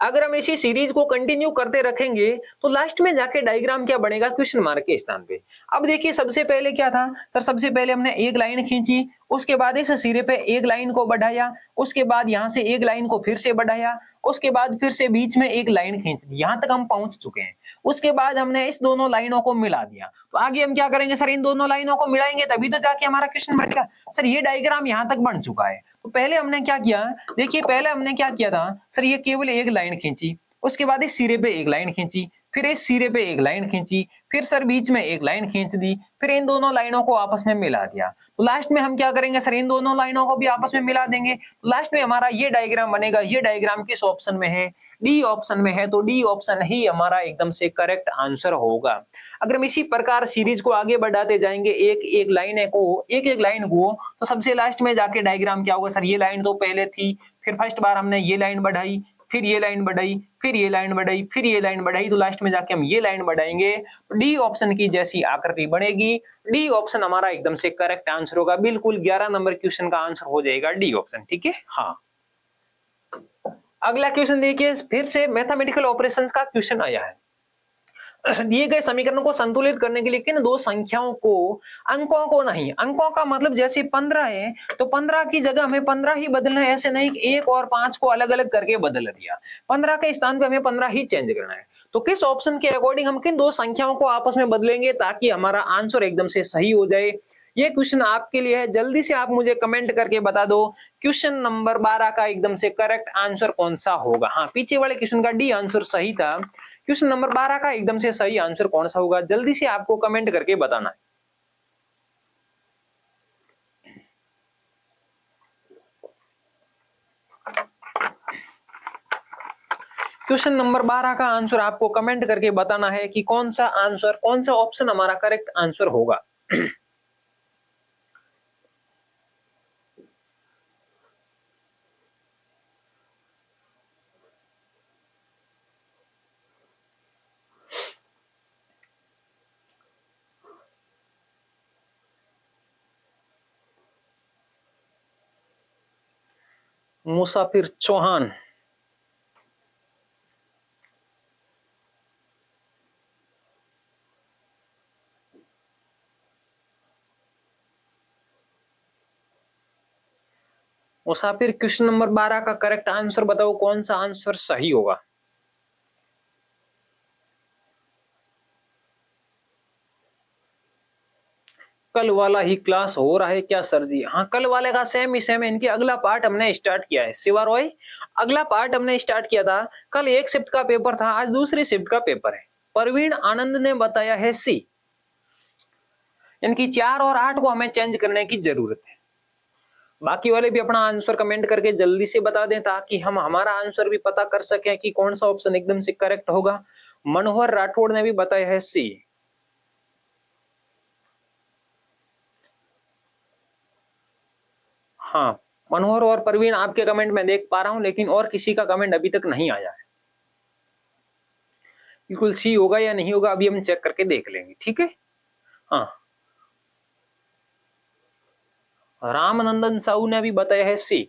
अगर हम इसी सीरीज को कंटिन्यू करते रखेंगे तो लास्ट में जाके डायग्राम क्या बनेगा, क्वेश्चन मार्क के स्थान पे। अब देखिए सबसे पहले क्या था सर, सबसे पहले हमने एक लाइन खींची, उसके बाद इस सिरे पे एक लाइन को बढ़ाया, उसके बाद यहां से एक लाइन को फिर से बढ़ाया, उसके बाद फिर से बीच में एक लाइन खींच दी, यहां तक हम पहुंच चुके हैं। उसके बाद हमने इस दोनों लाइनों को मिला दिया, तो आगे हम क्या करेंगे सर, इन दोनों लाइनों को मिलाएंगे तभी तो जाके हमारा क्वेश्चन बनेगा। सर ये डायग्राम यहां तक बन चुका है, तो पहले हमने क्या किया, देखिए पहले हमने क्या किया था सर, ये केवल एक लाइन खींची, उसके बाद इस सिरे पे एक लाइन खींची, फिर इस सिरे पे एक लाइन खींची, फिर सर बीच में एक लाइन खींच दी, फिर इन दोनों लाइनों को आपस में मिला दिया। तो लास्ट में हम क्या करेंगे सर, इन दोनों लाइनों को भी आपस में मिला देंगे, तो लास्ट में हमारा ये डायग्राम बनेगा। ये डायग्राम किस ऑप्शन में है, डी ऑप्शन में है, तो डी ऑप्शन ही हमारा एकदम से करेक्ट आंसर होगा। अगर हम इसी प्रकार सीरीज को आगे बढ़ाते जाएंगे, एक एक लाइन को, तो सबसे लास्ट में जाके डायग्राम क्या होगा सर, ये लाइन तो पहले थी, फिर फर्स्ट बार हमने ये लाइन बढ़ाई, फिर ये लाइन बढ़ाई, फिर ये लाइन बढ़ाई, फिर ये लाइन बढ़ाई, तो लास्ट में जाके हम ये लाइन बढ़ाएंगे, तो डी ऑप्शन की जैसी आकृति बनेगी। डी ऑप्शन हमारा एकदम से करेक्ट आंसर होगा। बिल्कुल 11 नंबर क्वेश्चन का आंसर हो जाएगा डी ऑप्शन, ठीक है। हाँ, अगला क्वेश्चन देखिए, फिर से मैथमेटिकल ऑपरेशंस का क्वेश्चन आया है। दिए गए समीकरणों को संतुलित करने के लिए किन दो संख्याओं को, अंकों को नहीं, अंकों का मतलब जैसे 15 है तो 15 की जगह हमें 15 ही बदलना है, ऐसे नहीं कि 1 और 5 को अलग अलग करके बदल दिया, 15 के स्थान पे हमें 15 ही चेंज करना है। तो किस ऑप्शन के अकॉर्डिंग हम किन दो संख्याओं को आपस में बदलेंगे ताकि हमारा आंसर एकदम से सही हो जाए, ये क्वेश्चन आपके लिए है। जल्दी से आप मुझे कमेंट करके बता दो क्वेश्चन नंबर 12 का एकदम से करेक्ट आंसर कौन सा होगा। हाँ, पीछे वाले क्वेश्चन का डी आंसर सही था, क्वेश्चन नंबर 12 का एकदम से सही आंसर कौन सा होगा, जल्दी से आपको कमेंट करके बताना है। क्वेश्चन नंबर 12 का आंसर आपको कमेंट करके बताना है कि कौन सा आंसर, कौन सा ऑप्शन हमारा करेक्ट आंसर होगा। मुसाफिर चौहान, मुसाफिर क्वेश्चन नंबर 12 का करेक्ट आंसर बताओ, कौन सा आंसर सही होगा। कल वाला ही क्लास हो रहा है क्या सर जी? हाँ, कल वाले का सेम ही सेम है, इनकी अगला पार्ट हमने स्टार्ट किया है। शिवा रॉय, अगला पार्ट हमने स्टार्ट किया था, कल एक शिफ्ट का पेपर था, आज दूसरी शिफ्ट का पेपर है। परवीन आनंद ने बताया है सी, यानी कि 4 और 8 को हमें चेंज करने की जरूरत है। बाकी वाले भी अपना आंसर कमेंट करके जल्दी से बता दें ताकि हम हमारा आंसर भी पता कर सकें कि कौन सा ऑप्शन एकदम से करेक्ट होगा। मनोहर राठौड़ ने भी बताया है सी। हाँ, मनोहर और परवीन आपके कमेंट में देख पा रहा हूं, लेकिन और किसी का कमेंट अभी तक नहीं आया है। बिल्कुल सी होगा या नहीं होगा अभी हम चेक करके देख लेंगे, ठीक है। हाँ, रामनंदन साहू ने भी बताया है सी।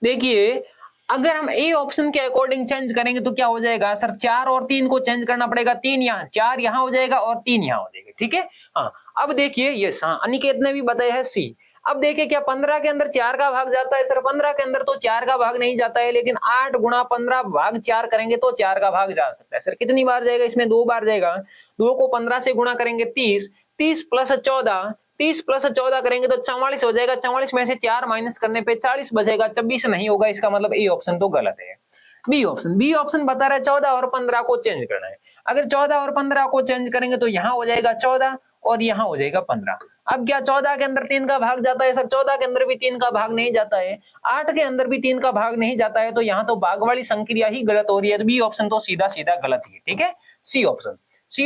देखिए अगर हम ए ऑप्शन के अकॉर्डिंग चेंज करेंगे तो क्या हो जाएगा सर, 4 और 3 को चेंज करना पड़ेगा, 3 यहाँ, 4 यहाँ हो जाएगा और 3 यहाँ हो जाएगा, ठीक है। हाँ, अब देखिए ये अनिकेत ने भी बताया है सी। अब देखिए क्या 15 के अंदर 4 का भाग जाता है सर, 15 के अंदर तो 4 का भाग नहीं जाता है, लेकिन 8 गुणा 15 भाग 4 करेंगे तो 4 का भाग जा सकता है। सर कितनी बार जाएगा इसमें, 2 बार जाएगा। 2 को 15 से गुणा करेंगे 30, 30 प्लस 14, 30 प्लस 14 करेंगे तो 44 हो जाएगा। 44 में से 4 माइनस करने पे 40 बचेगा, 26 नहीं होगा। इसका मतलब ए ऑप्शन तो गलत है। बी ऑप्शन बता रहा है 14 और 15 को चेंज करना है। अगर 14 और 15 को चेंज करेंगे तो यहाँ हो जाएगा 14 और यहाँ हो जाएगा 15। अब क्या 14 के अंदर 3 का भाग जाता है सर, 14 के अंदर भी 3 का भाग नहीं जाता है, 8 के अंदर भी 3 का भाग नहीं जाता है, तो यहाँ तो भाग वाली संक्रिया ही गलत हो रही है। तो बी ऑप्शन तो सीधा सीधा गलत ही है, ठीक है। सी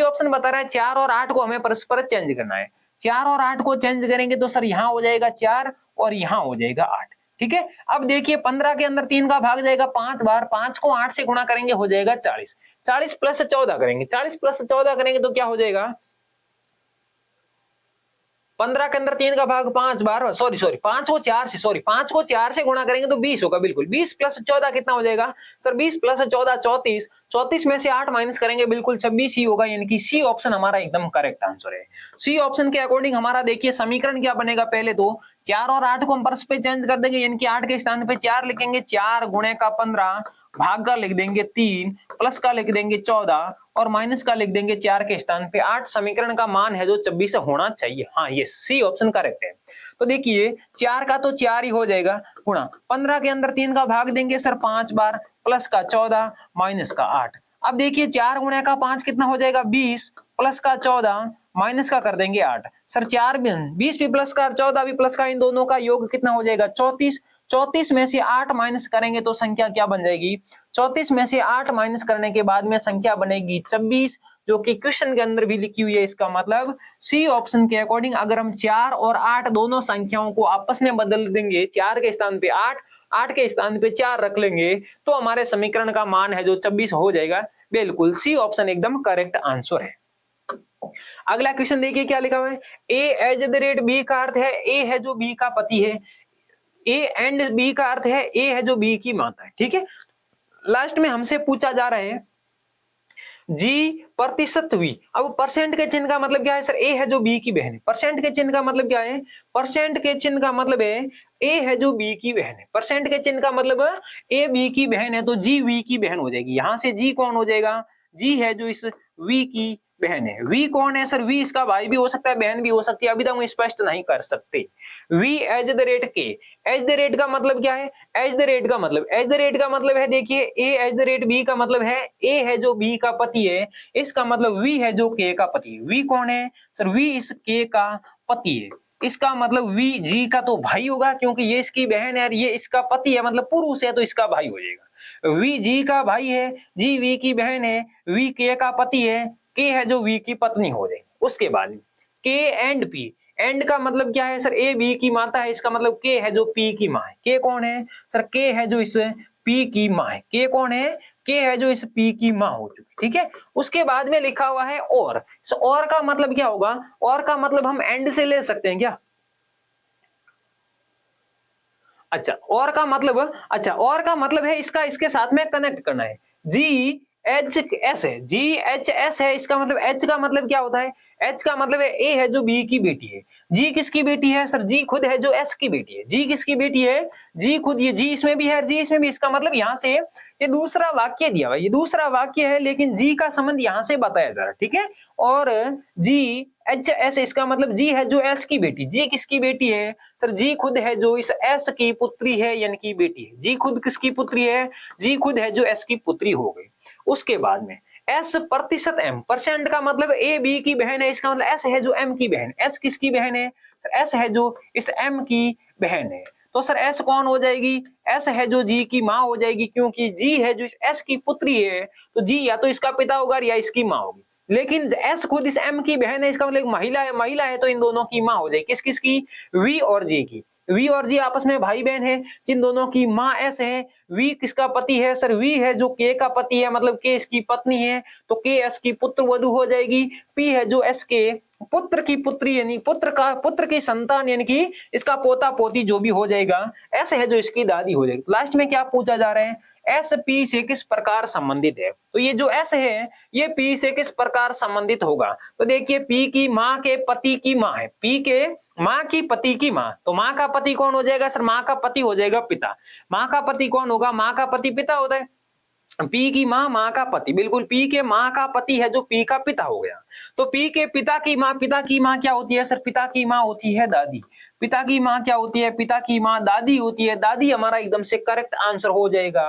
ऑप्शन बता रहा है 4 और 8 को हमें परस्पर चेंज करना है। 4 और 8 को चेंज करेंगे तो सर यहाँ हो जाएगा 4 और यहाँ हो जाएगा 8, ठीक है। अब देखिए 15 के अंदर 3 का भाग जाएगा 5 बार, 5 को 8 से गुणा करेंगे हो जाएगा 40, 40 प्लस 14 करेंगे, 40 प्लस 14 करेंगे तो क्या हो जाएगा, 15 के अंदर 3 का भाग 5 बार, सॉरी 5 को 4 से गुणा करेंगे तो 20 होगा, बिल्कुल 20 प्लस 14 कितना हो जाएगा सर, 20 प्लस 14 34, 34 में से 8 माइनस करेंगे बिल्कुल 26 ही होगा, यानी कि सी ऑप्शन हमारा एकदम करेक्ट आंसर है। सी ऑप्शन के अकॉर्डिंग हमारा देखिए समीकरण क्या बनेगा, पहले तो 4 और 8 को हम परस्पर चेंज कर देंगे, यानी कि 8 के स्थान पे 4 लिखेंगे, 4 गुणे का 15, भाग का लिख देंगे 3, प्लस का लिख देंगे 14 और माइनस का लिख देंगे 4 के स्थान पे 8। समीकरण का मान है जो 26 होना चाहिए। हाँ, ये सी ऑप्शन करेक्ट है। तो देखिए 4 का तो 4 ही हो जाएगा, गुणा 15 के अंदर 3 का भाग देंगे सर 5 बार, प्लस का 14 माइनस का 8। अब देखिए 4 गुणे का 5 कितना हो जाएगा 20, प्लस का 14 माइनस का कर देंगे 8। सर 4 20 भी प्लस का 14 भी प्लस का, इन दोनों का योग कितना हो जाएगा 34। 34 में से 8 माइनस करेंगे तो संख्या क्या बन जाएगी, 34 में से 8 माइनस करने के बाद में संख्या बनेगी 26, जो कि क्वेश्चन के अंदर भी लिखी हुई है। इसका मतलब सी ऑप्शन के अकॉर्डिंग अगर हम 4 और 8 दोनों संख्याओं को आपस में बदल देंगे, 4 के स्थान पे 8, 8 के स्थान पे 4 रख लेंगे तो हमारे समीकरण का मान है जो 26 हो जाएगा। बिल्कुल सी ऑप्शन एकदम करेक्ट आंसर है। अगला क्वेश्चन देखिए क्या लिखा हुआ है, ए एज द रेट बी का अर्थ है ए है जो बी का पति है, ए एंड बी का अर्थ है ए है जो बी की माता है, ठीक है। लास्ट में हमसे पूछा जा रहा है जी प्रतिशत वी। अब परसेंट के चिन्ह का मतलब क्या है सर, ए है जो बी की बहन है। परसेंट के चिन्ह का मतलब क्या है, परसेंट के चिन्ह का मतलब है ए है जो बी की बहन है। परसेंट के चिन्ह का मतलब ए बी की बहन है तो जी वी की बहन हो जाएगी। यहां से जी कौन हो जाएगा, जी है जो इस वी की बहन है। वी कौन है सर, वी इसका भाई भी हो सकता है, बहन भी हो सकती है, अभी तक हम स्पष्ट नहीं कर सकते। वी एज द रेट के, एज द रेट का मतलब क्या है, एज द रेट का मतलब है देखिए ए एज द रेट बी का मतलब है ए है जो बी का पति है, इसका मतलब वी है जो के का पति है। वी कौन है सर, वी इस के का पति है, इसका मतलब वी जी का तो भाई होगा क्योंकि ये इसकी बहन है और ये इसका पति है, मतलब पुरुष है तो इसका भाई हो जाएगा। वी जी का भाई है, जी वी की बहन है, वी के का पति है, के है जो वी की पत्नी हो जाएगी। उसके बाद के एंड पी, एंड का मतलब क्या है सर, ए बी की माता है, इसका मतलब के है जो पी की मां है। के कौन है सर, के है जो इस पी की मां है। के कौन है, के है जो इस पी की मां हो चुकी, ठीक है। उसके बाद में लिखा हुआ है और का मतलब क्या होगा, और का मतलब हम एंड से ले सकते हैं क्या, अच्छा और का मतलब है इसका इसके साथ में कनेक्ट करना है। जी एच एस है, जी एच एस है, इसका मतलब एच का मतलब क्या होता है, एच का मतलब है ए है जो बी की बेटी है। जी किसकी बेटी है सर, जी खुद है जो एस की बेटी है। जी किसकी बेटी है, जी खुद, ये जी इसमें भी है, जी इसमें भी, इसका मतलब यहां से ये दूसरा वाक्य दिया हुआ, ये दूसरा वाक्य है लेकिन जी का संबंध यहां से बताया जा रहा है, ठीक है। और जी एच एस, इसका मतलब जी है जो एस की बेटी। जी किसकी बेटी है सर, जी खुद है जो इस एस की पुत्री है, यानी कि बेटी है। जी खुद किसकी पुत्री है, जी खुद है जो एस की पुत्री हो गई। उसके बाद में S प्रतिशत M, परसेंट का मतलब A B की बहन है, इसका मतलब S है जो M की बहन। S किसकी बहन है? S है जो इस M की बहन है। तो सर S कौन हो जाएगी? S है जो G की माँ हो जाएगी, क्योंकि G है जो इस S की पुत्री है, तो G या तो इसका पिता होगा या इसकी माँ होगी। लेकिन S खुद इस M की बहन है, इसका मतलब महिला है, महिला है तो इन दोनों की माँ हो जाएगी। किस किस की? V और G की। V और G आपस में भाई बहन है, जिन दोनों की माँ S है। V किसका पति है? सर V है जो K का पति है, मतलब K इसकी पत्नी है, तो K S की पुत्र वधु हो जाएगी। P है जो S के पुत्र की पुत्री, यानी पुत्र की संतान, यानी कि इसका पोता पोती जो भी हो जाएगा। S है जो इसकी दादी हो जाएगी। लास्ट में क्या पूछा जा रहा है? S P से किस प्रकार संबंधित है? तो ये जो S है ये P से किस प्रकार संबंधित होगा? तो देखिए P की माँ के पति की माँ है, P के माँ की पति की माँ, तो माँ का पति कौन हो जाएगा? सर माँ का पति हो जाएगा पिता। माँ का पति कौन होगा? माँ का पति पिता होता है। पी की माँ, माँ का पति, बिल्कुल पी के माँ का पति है जो पी का पिता हो गया। तो पी के पिता की माँ क्या होती है? सर पिता की माँ होती है दादी। पिता की माँ क्या होती है? पिता की माँ दादी होती है। दादी हमारा एकदम से करेक्ट आंसर हो जाएगा।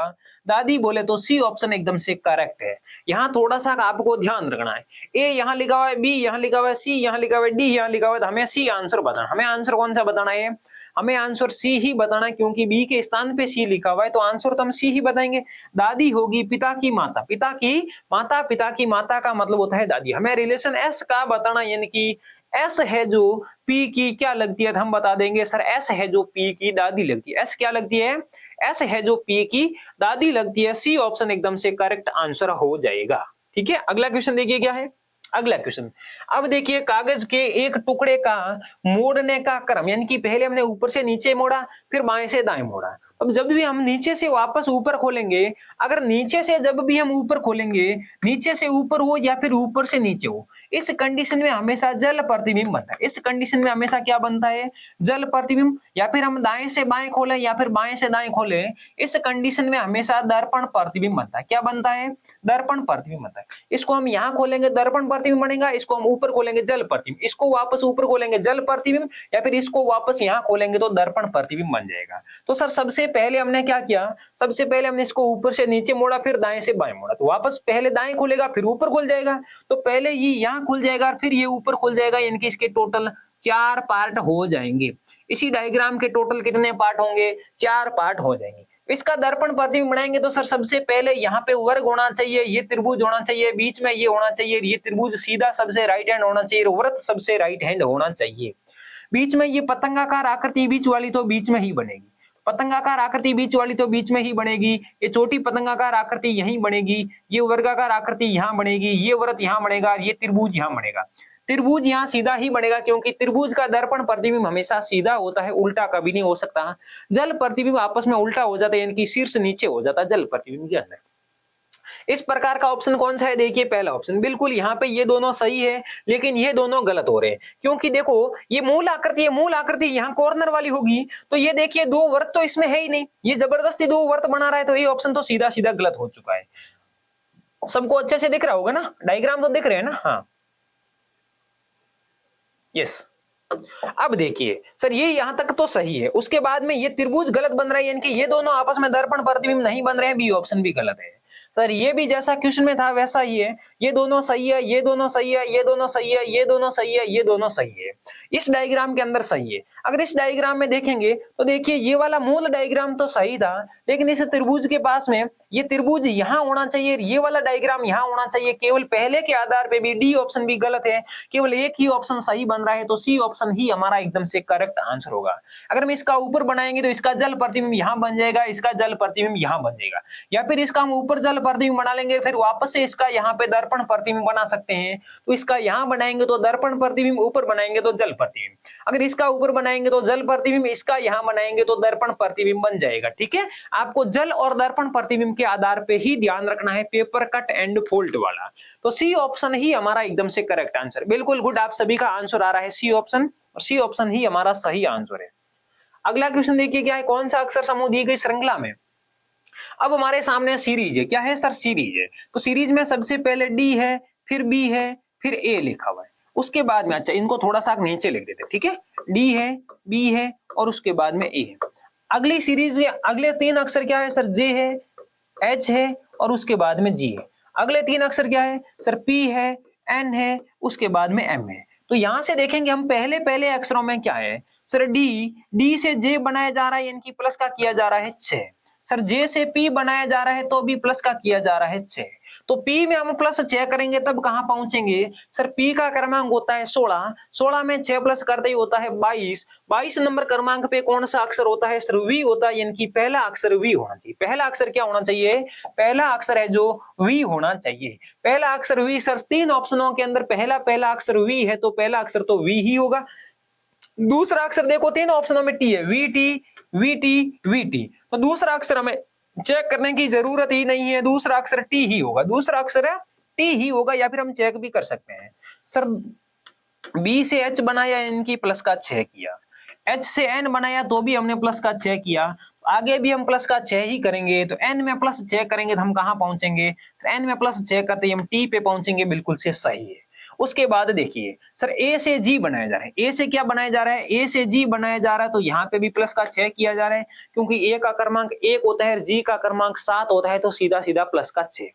दादी बोले तो सी ऑप्शन एकदम से करेक्ट है। यहाँ थोड़ा सा आपको ध्यान रखना है, ए यहाँ लिखा हुआ है, बी यहाँ लिखा हुआ है, सी यहाँ लिखा हुआ है, डी यहाँ लिखा हुआ है, तो हमें सी आंसर बताना। हमें आंसर कौन सा बताना है? हमें आंसर सी ही बताना है, क्योंकि बी के स्थान पे सी लिखा हुआ है, तो आंसर तो हम सी ही बताएंगे। दादी होगी पिता की माता, पिता की माता का मतलब होता है दादी। हमें रिलेशन एस का बताना, यानी कि एस है जो पी की क्या लगती है, तो हम बता देंगे सर एस है जो पी की दादी लगती है। एस क्या लगती है? एस है जो पी की दादी लगती है। सी ऑप्शन एकदम से करेक्ट आंसर हो जाएगा। ठीक है, अगला क्वेश्चन देखिए क्या है। अगला क्वेश्चन, अब देखिए कागज के एक टुकड़े का मोड़ने का क्रम, यानी कि पहले हमने ऊपर से नीचे मोड़ा, फिर बाएं से दाएं मोड़ा। अब जब भी हम नीचे से वापस ऊपर खोलेंगे, अगर नीचे से जब भी हम ऊपर खोलेंगे, नीचे से ऊपर हो या फिर ऊपर से नीचे हो, इस कंडीशन में हमेशा जल प्रतिबिंब बनता है। इस कंडीशन में हमेशा क्या बनता है? जल प्रतिबिंब। या फिर हम दाएं से बाएं खोलें या फिर बाएं से दाएं खोलें, इस कंडीशन में हमेशा दर्पण प्रतिबिंब बनता है। क्या बनता है? दर्पण प्रतिबिंब बनता है। इसको हम यहाँ खोलेंगे दर्पण प्रतिबिंब बनेगा, इसको हम ऊपर खोलेंगे जल प्रतिबिंब, इसको वापस ऊपर खोलेंगे जल प्रतिबिंब, या फिर इसको वापस यहाँ खोलेंगे तो दर्पण प्रतिबिंब बन जाएगा। तो सर सबसे पहले हमने क्या किया? सबसे पहले हमने इसको ऊपर से नीचे मोड़ा, फिर दाएं से बाएं मोड़ा, तो वापस पहले दाएं खुलेगा फिर ऊपर खुल जाएगा। तो पहले ये यहाँ खुल जाएगा और फिर ये ऊपर खुल जाएगा, यानी कि इसके टोटल 4 पार्ट हो जाएंगे। इसी डायग्राम के टोटल कितने पार्ट होंगे? 4 पार्ट हो जाएंगे। इसका दर्पण प्रतिबिंब बनाएंगे तो सर सबसे पहले यहाँ पे वर्ग होना चाहिए, ये त्रिभुज होना चाहिए, बीच में ये होना चाहिए, ये त्रिभुज सीधा सबसे राइट हैंड होना चाहिए, वृत्त सबसे राइट हैंड होना चाहिए। बीच में ये पतंगाकार आकृति बीच वाली तो बीच में ही बनेगी, पतंगाकार आकृति बीच वाली तो बीच में ही बनेगी, ये छोटी पतंगाकार आकृति यहीं बनेगी, ये वर्गाकार आकृति यहाँ बनेगी, ये वृत्त यहाँ बनेगा, ये त्रिभुज यहाँ बनेगा। त्रिभुज यहाँ सीधा ही बनेगा, क्योंकि त्रिभुज का दर्पण प्रतिबिंब हमेशा सीधा होता है, उल्टा कभी नहीं हो सकता। जल प्रतिबिंब आपस में उल्टा हो जाता है, यानी कि शीर्ष नीचे हो जाता है जल प्रतिबिंब के अंदर। इस प्रकार का ऑप्शन कौन सा है? देखिए पहला ऑप्शन, बिल्कुल यहाँ पे ये दोनों सही है, लेकिन ये दोनों गलत हो रहे हैं, क्योंकि देखो ये मूल आकृति है, मूल आकृति यहाँ कॉर्नर वाली होगी, तो ये देखिए 2 वृत्त तो इसमें है ही नहीं, ये जबरदस्ती 2 वृत्त बना रहा है, तो ये ऑप्शन तो सीधा सीधा गलत हो चुका है। सबको अच्छे से दिख रहा होगा ना, डायग्राम तो दिख रहे हैं ना? हाँ यस। अब देखिए सर ये यहां तक तो सही है, उसके बाद में ये त्रिभुज गलत बन रहा है, यानी कि ये दोनों आपस में दर्पण प्रतिबिंब नहीं बन रहे हैं, बी ऑप्शन भी गलत है। सर ये भी जैसा क्वेश्चन में था वैसा ही है, ये दोनों सही है, ये दोनों सही है, ये दोनों सही है, ये दोनों सही है, ये दोनों सही है, इस डायग्राम के अंदर सही है। अगर इस डायग्राम में देखेंगे तो देखिए ये वाला मूल डायग्राम तो सही था, लेकिन इस त्रिभुज के पास में ये त्रिभुज यहाँ होना चाहिए, ये वाला डायग्राम यहाँ होना चाहिए, केवल पहले के आधार पे भी डी ऑप्शन भी गलत है, केवल एक ही ऑप्शन सही बन रहा है, तो सी ऑप्शन ही हमारा एकदम से करेक्ट आंसर होगा। अगर हम इसका ऊपर बनाएंगे तो इसका जल प्रतिबिंब यहाँ बन जाएगा, इसका जल प्रतिबिंब यहाँ बन जाएगा, या फिर इसका हम ऊपर जल प्रतिबिंब बना लेंगे, फिर वापस से इसका यहाँ पे दर्पण प्रतिबिंब बना सकते हैं, तो इसका यहाँ बनाएंगे तो दर्पण प्रतिबिंब, ऊपर बनाएंगे तो जल प्रतिबिंब, अगर इसका ऊपर बनाएंगे तो जल प्रतिबिंब, इसका यहाँ बनाएंगे तो दर्पण प्रतिबिंब बन जाएगा। ठीक है, आपको जल और दर्पण प्रतिबिंब के आधार पे ही ध्यान रखना है, पेपर कट एंड फोल्ड वाला। तो सी ऑप्शन ही हमारा एकदम से करेक्ट आंसर। बिल्कुल गुड, आप सभी का आंसर आ रहा है सी ऑप्शन, और सी ऑप्शन ही हमारा सही आंसर है। अगला क्वेश्चन देखिए क्या है, कौन सा अक्षर समूह दी गई श्रृंखला में। अब हमारे सामने सीरीज है, क्या है सर? सीरीज है। तो सीरीज में सबसे पहले डी है, फिर बी है, फिर ए लिखा हुआ है, उसके बाद में अच्छा इनको थोड़ा सा नीचे लिख देते हैं, ठीक है, डी है, बी है और उसके बाद में ए है। अगली सीरीज में अगले 3 अक्षर क्या है सर? जे है, एच है और उसके बाद में जी है। अगले 3 अक्षर क्या है सर, पी है, एन है, उसके बाद में एम है। तो यहां से देखेंगे हम पहले पहले अक्षरों में क्या है सर, डी, डी से जे बनाया जा रहा है यानी कि प्लस का किया जा रहा है 6। सर जे से पी बनाया जा रहा है तो भी प्लस का किया जा रहा है 6। तो P में हम प्लस 6 करेंगे तब कहां पहुंचेंगे सर, P का क्रमांक होता है 16, 16 में 6 प्लस करते ही होता है 22, 22 नंबर क्रमांक पे कौन सा अक्षर होता है सर, V होता है, यानी कि पहला अक्षर V होना चाहिए। पहला अक्षर क्या होना चाहिए, पहला अक्षर है जो V होना चाहिए। पहला अक्षर V सर, 3 ऑप्शनों के अंदर पहला अक्षर V है तो पहला अक्षर तो V ही होगा। दूसरा अक्षर देखो 3 ऑप्शनों में T है, VT, VT, VT, तो दूसरा अक्षर हमें चेक करने की जरूरत ही नहीं है, दूसरा अक्षर टी ही होगा, दूसरा अक्षर है टी ही होगा, या फिर हम चेक भी कर सकते हैं सर, बी से एच बनाया इनकी प्लस का 6 किया, एच से एन बनाया तो भी हमने प्लस का 6 किया, आगे भी हम प्लस का 6 ही करेंगे, तो एन में प्लस 6 करेंगे तो हम कहां पहुंचेंगे सर, एन में प्लस 6 करते ही हम टी पे पहुंचेंगे, बिल्कुल से सही है। उसके बाद देखिए सर, ए से जी बनाया जा रहा है, ए से क्या बनाया जा रहा है, ए से जी बनाया जा रहा है, तो यहाँ पे भी प्लस का 6 किया जा रहा है, क्योंकि ए का क्रमांक 1 होता है, जी का क्रमांक 7 होता है, तो सीधा सीधा प्लस का 6।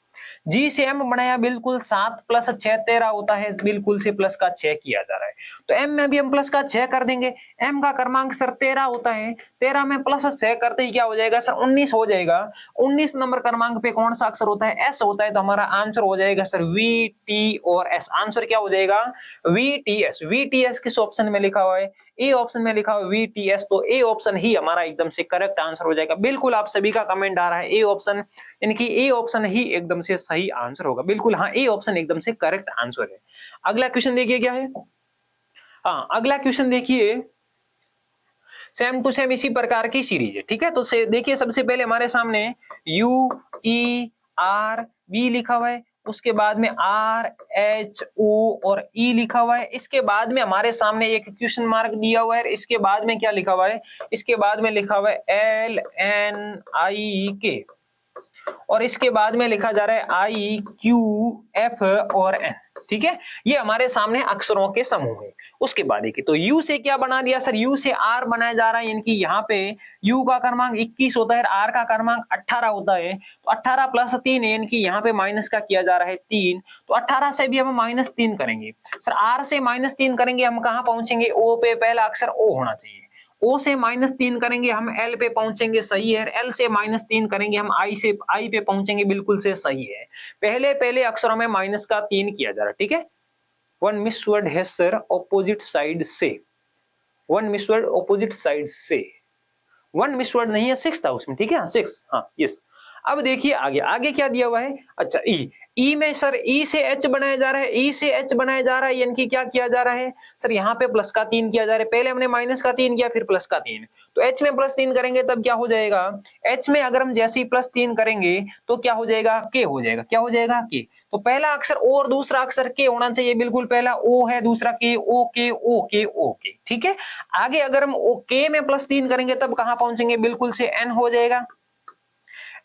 जी से एम बनाया, बिल्कुल 7 प्लस 6 13 होता है, बिल्कुल से प्लस का 6 किया जा रहा है। तो एम में भी हम प्लस का 6 कर देंगे, एम का क्रमांक सर 13 होता है, 13 में प्लस 6 करते ही क्या हो जाएगा सर, 19 हो जाएगा। 19 नंबर क्रमांक पे कौन सा अक्षर होता है, एस होता है, तो हमारा आंसर हो जाएगा सर वी टी और एस। आंसर क्या हो जाएगा, we T S. We T S किस ऑप्शन में लिखा हुआ है, ए ऑप्शन में लिखा हुआ है वी टी एस, तो ए ऑप्शन ही हमारा एकदम से करेक्ट आंसर हो जाएगा। बिल्कुल आप सभी का कमेंट आ रहा है ए ऑप्शन, यानी कि ए ऑप्शन ही एकदम से सही आंसर होगा। बिल्कुल हाँ, ए ऑप्शन एकदम से करेक्ट आंसर है। अगला क्वेश्चन देखिए क्या है, हाँ अगला क्वेश्चन देखिए, सेम टू सेम इसी प्रकार की सीरीज है, ठीक है। तो देखिए सबसे पहले हमारे सामने यू ई आर बी लिखा हुआ है, उसके बाद में आर एच ओ और ई लिखा हुआ है, इसके बाद में हमारे सामने एक क्वेश्चन मार्क दिया हुआ है, इसके बाद में क्या लिखा हुआ है, इसके बाद में लिखा हुआ है एल एन आई के, और इसके बाद में लिखा जा रहा है आई क्यू एफ और एन, ठीक है। ये हमारे सामने अक्षरों के समूह है। उसके बाद देखिए, तो U से क्या बना दिया सर, U से R बनाया जा रहा है, यानी कि यहाँ पे U का क्रमांक 21 होता है, R का क्रमांक 18 होता है, तो 18 प्लस 3 है, यानी कि यहाँ पे माइनस का किया जा रहा है 3, तो 18 से भी हम -3 करेंगे सर, R से -3 करेंगे हम कहाँ पहुंचेंगे, O पे, पहला अक्षर O होना चाहिए, O से -3 करेंगे हम L पे पहुंचेंगे, सही है। L से -3 करेंगे हम I पे पहुंचेंगे, बिल्कुल से सही है। पहले पहले अक्षरों में माइनस का 3 किया जा रहा है, ठीक है। वन मिसवर्ड है सर, ऑपोजिट साइड से, वन मिसवर्ड ऑपोजिट साइड से, वन मिसवर्ड नहीं है, 6 था उसमें, ठीक है 6, हाँ यस। अब देखिए आगे, आगे क्या दिया हुआ है, अच्छा ई में सर, ई से एच बनाया जा रहा है, ई से एच बनाया जा रहा है, यानी कि क्या किया जा रहा है सर, यहाँ पे प्लस का 3 किया जा रहा है, पहले हमने माइनस का 3 किया फिर प्लस का 3, तो एच में +3 करेंगे तब क्या हो जाएगा, एच में अगर हम जैसे ही +3 करेंगे तो क्या हो जाएगा, के हो जाएगा, क्या हो जाएगा के। तो पहला अक्षर ओ और दूसरा अक्षर के होना चाहिए, बिल्कुल पहला ओ है, दूसरा के, ओ के ओ के ओ के, ठीक है। आगे अगर हम के में +3 करेंगे तब कहां पहुंचेंगे, बिल्कुल से एन हो जाएगा,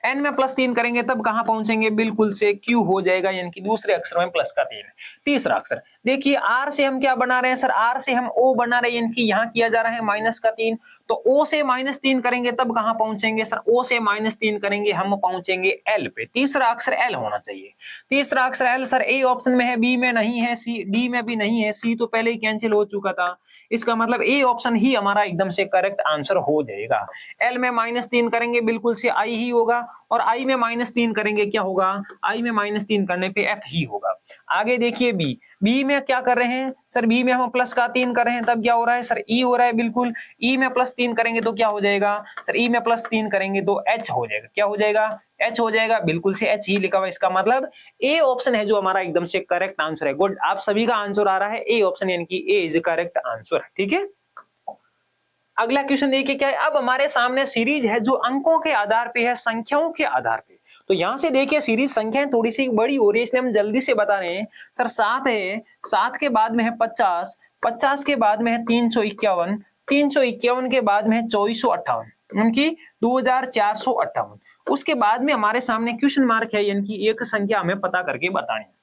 एन में +3 करेंगे तब कहां पहुंचेंगे, बिल्कुल से क्यू हो जाएगा, यानी कि दूसरे अक्षर में प्लस का 3 है। तीसरा अक्षर देखिए, आर से हम क्या बना रहे हैं सर, आर से हम ओ बना रहे हैं, यानी कि यहाँ किया जा रहा है माइनस का 3, तो ओ से -3 करेंगे तब कहां पहुंचेंगे सर, ओ से -3 करेंगे हम पहुंचेंगे एल पे। तीसरा अक्षर एल होना चाहिए, तीसरा अक्षर एल सर, ए ऑप्शन में है, बी में नहीं है, सी डी में भी नहीं है, सी तो पहले ही कैंसिल हो चुका था, इसका मतलब ए ऑप्शन ही हमारा एकदम से करेक्ट आंसर हो जाएगा। एल में -3 करेंगे, बिल्कुल से आई ही होगा, और आई में -3 करेंगे क्या होगा, आई में -3 करने पे एफ ही होगा। आगे देखिए बी, बी में क्या कर रहे हैं सर, बी में हम प्लस का 3 कर रहे हैं तब क्या हो रहा है सर, ई हो रहा है, बिल्कुल ई में +3 करेंगे तो क्या हो जाएगा सर, ई में +3 करेंगे तो एच हो जाएगा, क्या हो जाएगा, एच हो जाएगा, बिल्कुल से एच ही लिखा हुआ, इसका मतलब ए ऑप्शन है जो हमारा एकदम से करेक्ट आंसर है। गुड, आप सभी का आंसर आ रहा है ए ऑप्शन, यानी कि ए इज करेक्ट आंसर, ठीक है। अगला क्वेश्चन देखिए क्या है, अब हमारे सामने सीरीज है जो अंकों के आधार पे है, संख्याओं के आधार पे। तो यहां से देखिए सीरीज संख्याएं थोड़ी सी बड़ी हो रही है, इसलिए हम जल्दी से बता रहे हैं सर। 7 है, 7 के बाद में है 50, 50 के बाद में है 351, 351 के बाद में है 2458, उनकी 2458। उसके बाद में हमारे सामने क्वेश्चन मार्क है, यानी कि एक संख्या हमें पता करके बतानी है।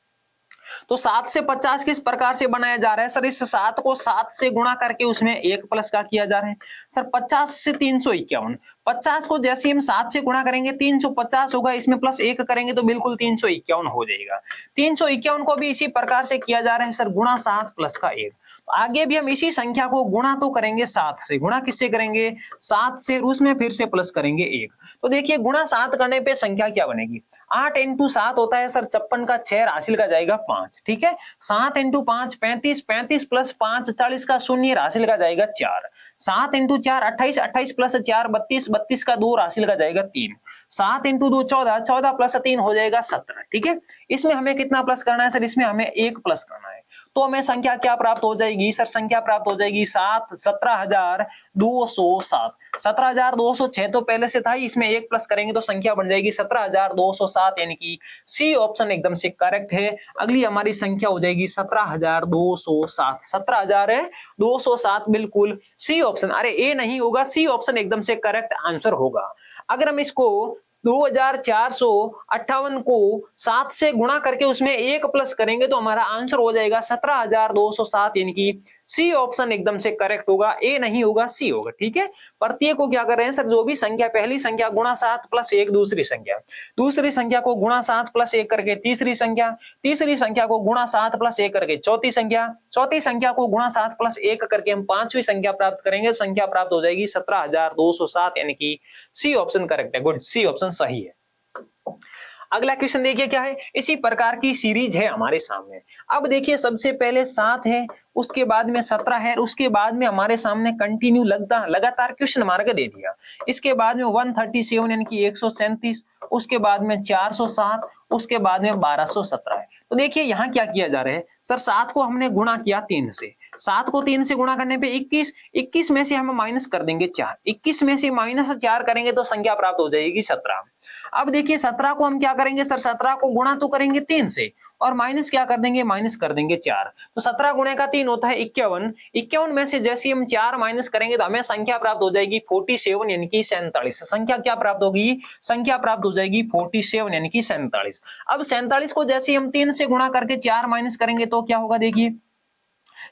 तो 7 से 50 किस प्रकार से बनाया जा रहा है सर? इस 7 को 7 से गुणा करके उसमें 1 प्लस का किया जा रहा है सर। 50 से 351, 50 को जैसे हम 7 से गुणा करेंगे 350 होगा, इसमें प्लस 1 करेंगे तो बिल्कुल 351 हो जाएगा। 351 को भी इसी प्रकार से किया जा रहा है सर, गुणा 7 प्लस का 1। तो आगे भी हम इसी संख्या को गुणा तो करेंगे 7 से, गुणा किससे करेंगे? 7 से, उसमें फिर से प्लस करेंगे 1। तो देखिए गुणा 7 करने पे संख्या क्या बनेगी? 8 इंटू 7 होता है सर 56 का 6, राशि का जाएगा 5, ठीक है। 7 इंटू 5 35, 35 प्लस 5 40 का 0, राशि का जाएगा 4। 7 इंटू 4 28, 28 प्लस 4 32, 32 का 2, राशि का जाएगा 3। 7 इंटू 2 14, 14 प्लस 3 हो जाएगा 17, ठीक है। इसमें हमें कितना प्लस करना है सर? इसमें हमें 1 प्लस करना है। तो हमें संख्या क्या प्राप्त हो जाएगी सर? संख्या प्राप्त हो जाएगी 17,207। 17,206 तो पहले से था ही, इसमें 1 प्लस करेंगे तो संख्या बन जाएगी 17,207, यानी कि सी ऑप्शन एकदम से करेक्ट है। अगली हमारी संख्या हो जाएगी 17,207। 17,207 बिल्कुल सी ऑप्शन, अरे ए नहीं होगा, सी ऑप्शन एकदम से करेक्ट आंसर होगा। अगर हम इसको 2458 को 7 से गुणा करके उसमें 1 प्लस करेंगे तो हमारा आंसर हो जाएगा 17,207, यानी कि सी ऑप्शन एकदम से करेक्ट होगा, ए नहीं होगा, सी होगा, ठीक है। प्रत्येक को क्या कर रहे हैं सर? जो भी संख्या, पहली संख्या गुणा 7 प्लस 1, दूसरी संख्या को गुणा 7 प्लस 1 करके तीसरी संख्या को गुणा 7 प्लस 1 करके चौथी संख्या को गुणा 7 प्लस 1 करके हम पांचवी संख्या प्राप्त करेंगे। संख्या प्राप्त हो जाएगी 17,207, यानी कि सी ऑप्शन करेक्ट है। गुड, सी ऑप्शन सही है। अगला क्वेश्चन देखिए क्या है, इसी प्रकार की सीरीज है हमारे सामने। अब देखिए सबसे पहले 7 है, उसके बाद में 17 है, उसके बाद में हमारे सामने कंटिन्यू लगातार क्वेश्चन मार्क दे दिया। इसके बाद में 137 यानी कि 137, उसके बाद में 407, उसके बाद में 1217 है। तो देखिए यहाँ क्या किया जा रहा है सर? 7 को हमने गुणा किया 3 से, 7 को 3 से गुणा करने पे 21, 21 में से हम माइनस कर देंगे 4, 21 में से माइनस 4 करेंगे तो संख्या प्राप्त हो जाएगी 17। अब देखिए 17 को हम क्या करेंगे सर? 17 को गुणा तो करेंगे 3 से और माइनस क्या कर देंगे? माइनस कर देंगे 4। तो 17 गुणे का 3 होता है 51, 51 में से जैसे हम 4 माइनस करेंगे तो हमें संख्या प्राप्त हो जाएगी 47, यानी कि 47। संख्या क्या प्राप्त होगी? संख्या प्राप्त हो जाएगी 47, यानी कि 47। अब 47 को जैसे हम 3 से गुणा करके 4 माइनस करेंगे तो क्या होगा? देखिए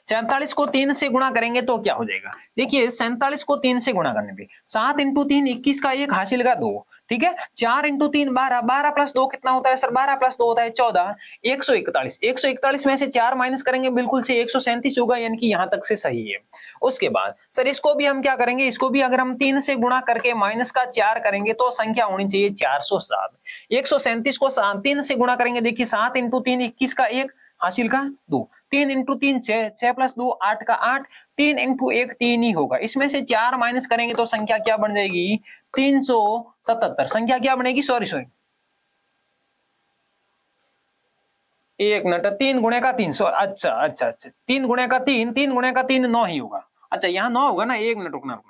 47 को 3 से गुणा करेंगे तो क्या हो जाएगा? देखिए 47 को 3 से गुणा करने पे 7 इंटू 3 21 का 1 हासिल का 2, ठीक है। 4 इंटू 3 12, 12 प्लस 2 कितना होता है सर? 12 प्लस 2 होता है 14, 141, 141 में से 4 माइनस करेंगे बिल्कुल से 137 होगा, यानी कि यहाँ तक से सही है। उसके बाद सर इसको भी हम क्या करेंगे? इसको भी अगर हम 3 से गुणा करके माइनस का 4 करेंगे तो संख्या होनी चाहिए 407। 137 को 3 से गुणा करेंगे, देखिए 7 इंटू 3 21 का 1 हासिल का 2, 3 इंटू 3 6, 6 प्लस 2 8 का 8, 3 इंटू 1 3 ही होगा। इसमें से 4 माइनस करेंगे तो संख्या क्या बन जाएगी? 377। संख्या क्या बनेगी? सॉरी 1 मिनट, 3 गुणे का 300, अच्छा 3 गुणे का 3, 3 गुणे का 3 9 ही होगा। अच्छा यहाँ 9 होगा ना, 1 मिनट रुकना।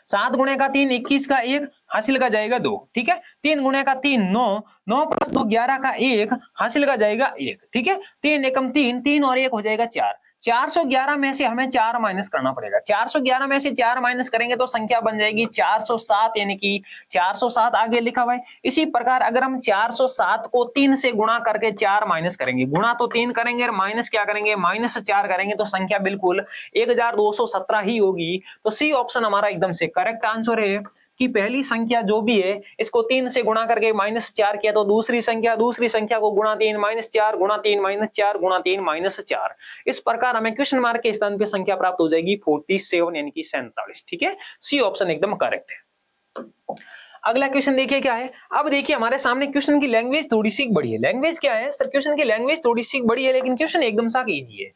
7 गुणे का 3 21 का 1 हासिल का जाएगा 2, ठीक है। 3 गुणे का 3 9, 9 प्लस 2 11 का 1 हासिल का जाएगा 1, ठीक है। 3 एकम 3, 3 और 1 हो जाएगा 4। 411 में से हमें 4 माइनस करना पड़ेगा। 411 में से 4 माइनस करेंगे तो संख्या बन जाएगी 407, यानी कि 407 आगे लिखा हुआ है। इसी प्रकार अगर हम 407 को 3 से गुणा करके 4 माइनस करेंगे, गुणा तो 3 करेंगे और माइनस क्या करेंगे? माइनस 4 करेंगे तो संख्या बिल्कुल 1217 ही होगी। तो सी ऑप्शन हमारा एकदम से करेक्ट आंसर है कि पहली संख्या जो भी है इसको 3 से गुणा करके -4 किया तो दूसरी संख्या को गुणा 3 -4 गुणा 3 -4 गुणा 3 -4। इस प्रकार हमें क्वेश्चन मार्क के स्थान पे संख्या प्राप्त हो जाएगी 47, यानी कि 47, ठीक है। सी ऑप्शन एकदम करेक्ट है। अगला क्वेश्चन देखिए क्या है। अब देखिए हमारे सामने क्वेश्चन की लैंग्वेज थोड़ी सी बड़ी है। लैंग्वेज क्या है सर? क्वेश्चन की लैंग्वेज थोड़ी सी बड़ी है लेकिन क्वेश्चन एकदम सा इजी है।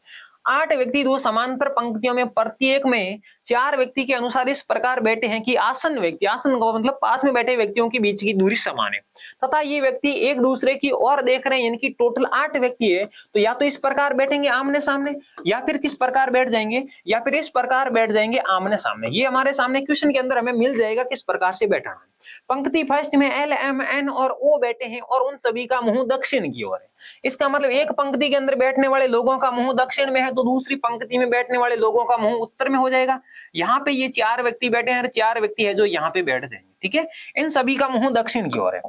8 व्यक्ति 2 समांतर पंक्तियों में प्रत्येक में 4 व्यक्ति के अनुसार इस प्रकार बैठे हैं कि आसन का मतलब पास में बैठे व्यक्तियों के बीच की दूरी समान है तथा ये व्यक्ति एक दूसरे की ओर देख रहे हैं, यानी कि टोटल 8 व्यक्ति है। तो या तो इस प्रकार बैठेंगे आमने सामने, या फिर किस प्रकार बैठ जाएंगे, या फिर इस प्रकार बैठ जाएंगे आमने सामने। ये हमारे सामने क्वेश्चन के अंदर हमें मिल जाएगा किस प्रकार से बैठना है। पंक्ति फर्स्ट में एल एम एन और ओ बैठे हैं और उन सभी का मुंह दक्षिण की ओर है। इसका मतलब एक पंक्ति के अंदर बैठने वाले लोगों का मुंह दक्षिण में है तो दूसरी पंक्ति में बैठने वाले लोगों का मुंह उत्तर में हो जाएगा। यहाँ पे ये 4 व्यक्ति बैठे हैं, 4 व्यक्ति है जो यहाँ पे बैठ जाएंगे, ठीक है। इन सभी का मुंह दक्षिण की ओर है।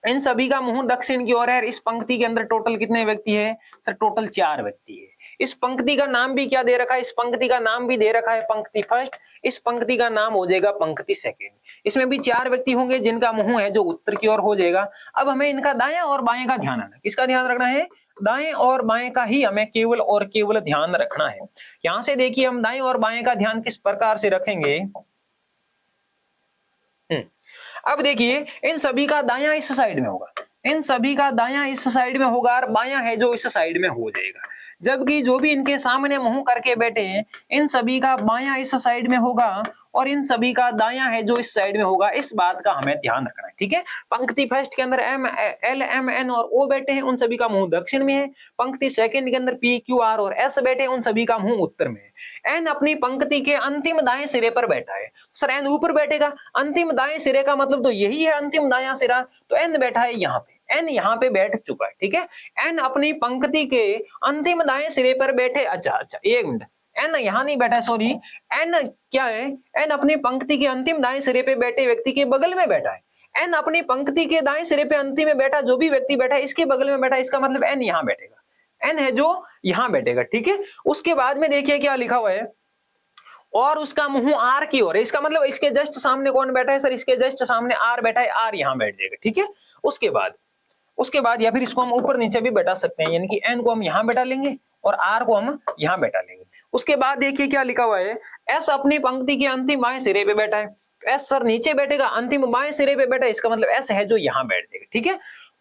इन सभी का मुंह दक्षिण की ओर है। इस पंक्ति के अंदर टोटल कितने व्यक्ति है सर? टोटल 4 व्यक्ति है। इस पंक्ति का नाम भी क्या दे रखा है? इस पंक्ति का नाम भी दे रखा है पंक्ति फर्स्ट। इस पंक्ति का नाम हो जाएगा पंक्ति सेकेंड। इसमें भी 4 व्यक्ति होंगे जिनका मुंह है जो उत्तर की ओर हो जाएगा। अब हमें इनका दायां और बाएं का ध्यान रखना। किसका ध्यान रखना है? दाएं और बाएं का ही हमें केवल और केवल ध्यान रखना है। यहां से देखिए हम दाएं और बाएं का ध्यान किस प्रकार से रखेंगे। अब देखिए इन सभी का दायां इस साइड में होगा, इन सभी का दायां इस साइड में होगा और बायां है जो इस साइड में हो जाएगा। जबकि जो भी इनके सामने मुंह करके बैठे हैं इन सभी का बायां इस साइड में होगा और इन सभी का दायां है जो इस साइड में होगा। इस बात का हमें ध्यान रखना है, ठीक है। पंक्ति फर्स्ट के अंदर एम एल एम एन और ओ बैठे हैं, उन सभी का मुंह दक्षिण में है। पंक्ति सेकंड के अंदर पी क्यू आर और एस बैठे हैं, उन सभी का मुंह उत्तर में है। एन अपनी पंक्ति के अंतिम दाएं सिरे पर बैठा है। सर एन ऊपर बैठेगा, अंतिम दाएं सिरे का मतलब तो यही है अंतिम दायां सिरा, तो एन बैठा है यहाँ पे, एन यहाँ पे बैठ चुका है, ठीक है। एन अपनी पंक्ति के अंतिम दाएं सिरे पर बैठे। अच्छा एक मिनट, एन यहाँ नहीं बैठा है, सॉरी। एन क्या है? एन अपनी पंक्ति के अंतिम दाएं सिरे पे बैठे व्यक्ति के बगल में बैठा है। एन अपनी पंक्ति के दाएं सिरे पे अंतिम में बैठा जो भी व्यक्ति बैठा है इसके बगल में बैठा, इसका मतलब एन यहाँ बैठेगा, एन है जो यहाँ बैठेगा, ठीक है। उसके बाद में देखिए क्या लिखा हुआ है, और उसका मुंह आर की ओर है। इसका मतलब इसके जस्ट सामने कौन बैठा है सर? इसके जस्ट सामने आर बैठा है, आर यहाँ बैठ जाएगा, ठीक है। उसके बाद या फिर इसको हम ऊपर नीचे भी बैठा सकते हैं, यानी कि एन को हम यहाँ बैठा लेंगे और आर को हम यहाँ बैठा लेंगे। उसके बाद देखिए क्या लिखा हुआ है, एस अपनी पंक्ति के अंतिम बाएं सिरे पे बैठा है। एस सर नीचे बैठेगा, अंतिम बाएं सिरे पे बैठा है, इसका मतलब एस है जो यहाँ बैठ जाएगा, ठीक है।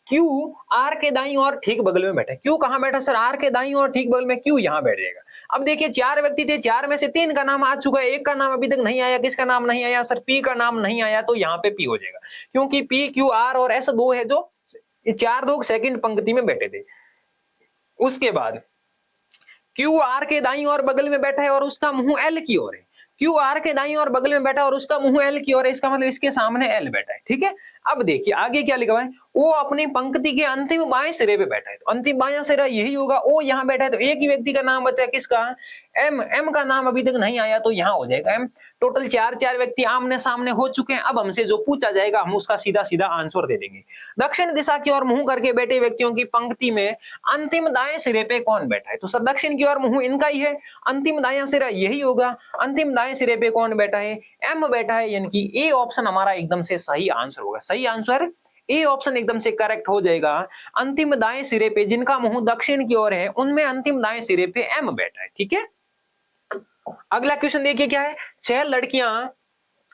क्यू आर के दाईं और ठीक बगल में बैठा है। क्यू कहाँ बैठा सर? आर के दाईं और ठीक बगल में, क्यू यहाँ बैठ जाएगा। अब देखिए 4 व्यक्ति थे, 4 में से 3 का नाम आ चुका है, एक का नाम अभी तक नहीं आया। किसका नाम नहीं आया सर? पी का नाम नहीं आया, तो यहाँ पे पी हो जाएगा, क्योंकि पी क्यू आर और एस 2 है जो 4 लोग सेकंड पंक्ति में बैठे थे। उसके बाद क्यू आर के दाईं और बगल में बैठा है और उसका मुंह एल की ओर है। क्यू आर के दाईं और बगल में बैठा और उसका मुंह एल की ओर है, इसका मतलब इसके सामने एल बैठा है, ठीक है। अब देखिए आगे क्या लिखा हुआ है, वो अपनी पंक्ति के अंतिम बाएं सिरे पे बैठा है, तो अंतिम बायां सिरा यही होगा। ओ यहाँ बैठा है, तो एक ही व्यक्ति का नाम बचा है, किसका? एम। एम का नाम अभी तक नहीं आया, तो यहाँ हो जाएगा एम। टोटल 4 व्यक्ति आमने सामने हो चुके हैं। अब हमसे जो पूछा जाएगा हम उसका सीधा सीधा आंसर दे देंगे। दक्षिण दिशा की ओर मुंह करके बैठे व्यक्तियों की पंक्ति में अंतिम दाएं सिरे पे कौन बैठा है? तो सब दक्षिण की ओर मुंह इनका ही है, अंतिम दायां सिरा यही होगा। अंतिम दाएं सिरे पे कौन बैठा है? एम बैठा है, यानी कि ए ऑप्शन हमारा एकदम से सही आंसर होगा। सही आंसर ए ऑप्शन एकदम से करेक्ट हो जाएगा। अंतिम दाएं सिरे पे जिनका मुंह दक्षिण की ओर है उनमें अंतिम दाएं सिरे पे एम बैठा है, ठीक है। अगला क्वेश्चन देखिए क्या है, 6 लड़कियां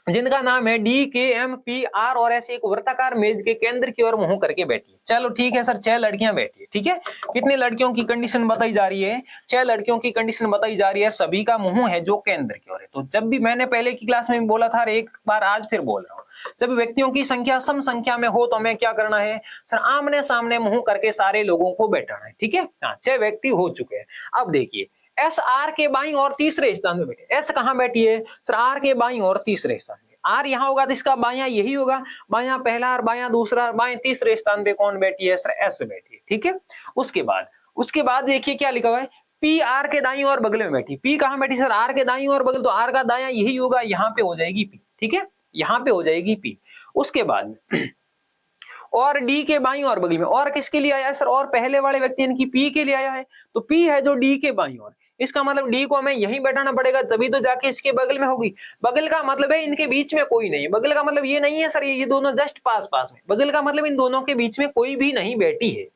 जिनका नाम है डी के एम पी आर और ऐसे एक वृत्ताकार मेज के केंद्र की ओर मुंह करके बैठी है। चलो ठीक है सर, 6 लड़कियां बैठी है, ठीक है। कितनी लड़कियों की कंडीशन बताई जा रही है? 6 लड़कियों की कंडीशन बताई जा रही है, सभी का मुंह है जो केंद्र की ओर है। तो जब भी मैंने पहले की क्लास में भी बोला था, एक बार आज फिर बोल रहा हूँ, जब व्यक्तियों की संख्या सम संख्या में हो तो हमें क्या करना है सर? आमने सामने मुंह करके सारे लोगों को बैठाना है, ठीक है। हाँ, 6 व्यक्ति हो चुके हैं। अब देखिए एस आर के बाईं और तीसरे स्थान में बैठे। एस कहाँ बैठी है सर? आर के बाईं और तीसरे स्थान में। आर यहाँ होगा तो इसका बायां यही होगा, बायां पहला और बायां दूसरा, बाएं तीसरे स्थान पे कौन बैठी है सर? एस बैठी है, ठीक है। उसके बाद देखिए क्या लिखा हुआ है, पी आर के दाईं और बगल में बैठी। पी कहाँ बैठी सर? आर के दाईं और बगल, तो आर का दायां यही होगा, यहाँ पे हो जाएगी पी, ठीक है, यहाँ पे हो जाएगी पी। उसके बाद और डी के बाईं और बगल में, और किसके लिए आया है सर? और पहले वाले व्यक्ति यानी कि पी के लिए आया है, तो पी है जो डी के बाईं ओर। इसका मतलब डी को हमें यहीं बैठाना पड़ेगा, तभी तो जाके इसके बगल में होगी। बगल का मतलब है इनके बीच में कोई नहीं है। बगल का मतलब ये नहीं है सर ये दोनों जस्ट पास पास में, बगल का मतलब इन दोनों के बीच में कोई भी नहीं बैठी है।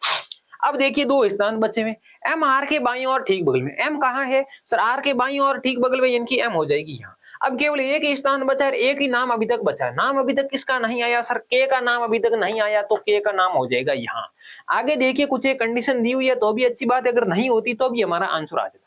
अब देखिए 2 स्थान बचे में, एम आर के बाईं और ठीक बगल में। एम कहाँ है सर? आर के बाईं और ठीक बगल में, यानी कि एम हो जाएगी यहाँ। अब केवल एक ही स्थान बचा है, एक ही नाम अभी तक बचा है। नाम अभी तक किसका नहीं आया सर? के का नाम अभी तक नहीं आया, तो के का नाम हो जाएगा यहाँ। आगे देखिए कुछ एक कंडीशन दी हुई है तो भी अच्छी बात है, अगर नहीं होती तो भी हमारा आंसर आ जाता।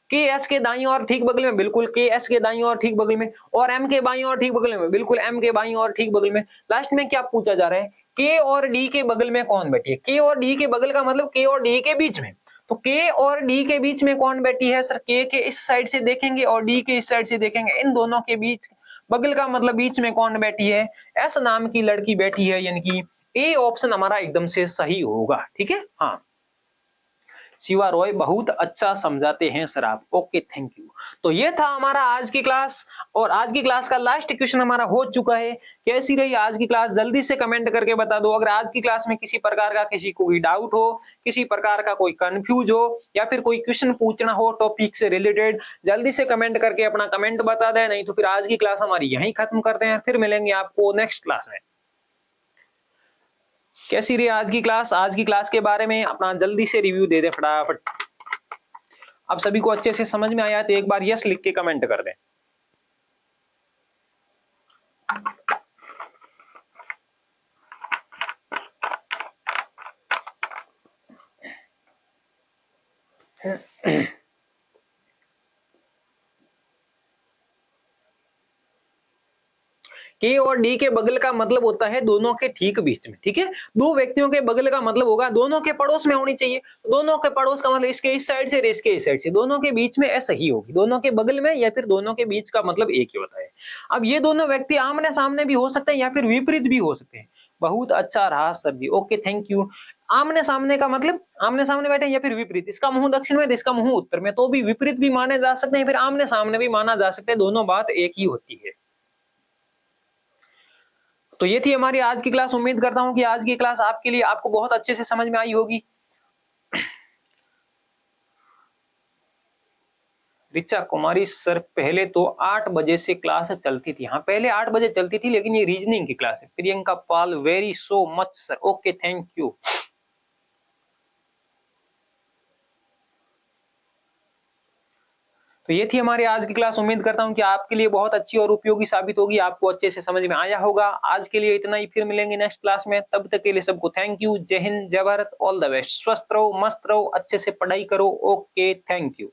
के एस के दाईं और ठीक बगल में, बिल्कुल के एस के दाईं और ठीक बगल में, और एम के बाईं और ठीक बगल में, बिल्कुल एम के बाईं और ठीक बगल में। लास्ट में क्या पूछा जा रहा है? के और डी के बगल में कौन बैठी है? के और डी के बगल का मतलब के और डी के बीच में, तो के और डी के बीच में कौन बैठी है सर? के इस साइड से देखेंगे और डी के इस साइड से देखेंगे, इन दोनों के बीच, बगल का मतलब बीच में कौन बैठी है? एस नाम की लड़की बैठी है, यानी कि ए ऑप्शन हमारा एकदम से सही होगा, ठीक है। हाँ, शिवा रॉय बहुत अच्छा समझाते हैं सर आप, ओके थैंक यू। तो ये था हमारा आज की क्लास, और आज की क्लास का लास्ट क्वेश्चन हमारा हो चुका है। कैसी रही आज की क्लास जल्दी से कमेंट करके बता दो। अगर आज की क्लास में किसी प्रकार का किसी को कोई डाउट हो, किसी प्रकार का कोई कंफ्यूज हो, या फिर कोई क्वेश्चन पूछना हो टॉपिक से रिलेटेड, जल्दी से कमेंट करके अपना कमेंट बता दें। नहीं तो फिर आज की क्लास हमारी यहीं खत्म करते हैं, फिर मिलेंगे आपको नेक्स्ट क्लास में। कैसी रही आज की क्लास? आज की क्लास के बारे में अपना जल्दी से रिव्यू दे दें फटाफट। आप सभी को अच्छे से समझ में आया तो एक बार यस लिख के कमेंट कर दें। के और डी के बगल का मतलब होता है दोनों के ठीक बीच में, ठीक है। दो व्यक्तियों के बगल का मतलब होगा दोनों के पड़ोस में होनी चाहिए। दोनों के पड़ोस का मतलब इसके इस साइड से इसके इस साइड से, दोनों के बीच में ऐसा ही होगी। दोनों के बगल में या फिर दोनों के बीच का मतलब एक ही होता है। अब ये दोनों व्यक्ति आमने सामने भी हो सकते हैं या फिर विपरीत भी हो सकते हैं। बहुत अच्छा रहा sir ji, okay thank you. आमने सामने का मतलब आमने सामने बैठे या फिर विपरीत, इसका मुंह दक्षिण में इसका मुंह उत्तर में, तो भी विपरीत भी माने जा सकते हैं, फिर आमने सामने भी माना जा सकते हैं। दोनों बात एक ही होती है। तो ये थी हमारी आज की क्लास। उम्मीद करता हूं कि आज की क्लास आपके लिए आपको बहुत अच्छे से समझ में आई होगी। ऋचा कुमारी सर, पहले तो 8 बजे से क्लास चलती थी। हाँ पहले 8 बजे चलती थी, लेकिन ये रीजनिंग की क्लास है। Priyanka Pal, very so much sir, okay thank you. तो ये थी हमारी आज की क्लास। उम्मीद करता हूं कि आपके लिए बहुत अच्छी और उपयोगी साबित होगी, आपको अच्छे से समझ में आया होगा। आज के लिए इतना ही, फिर मिलेंगे नेक्स्ट क्लास में। तब तक के लिए सबको थैंक यू। जय हिंद, जय भारत, ऑल द बेस्ट। स्वस्थ रहो, मस्त रहो, अच्छे से पढ़ाई करो। Okay thank you.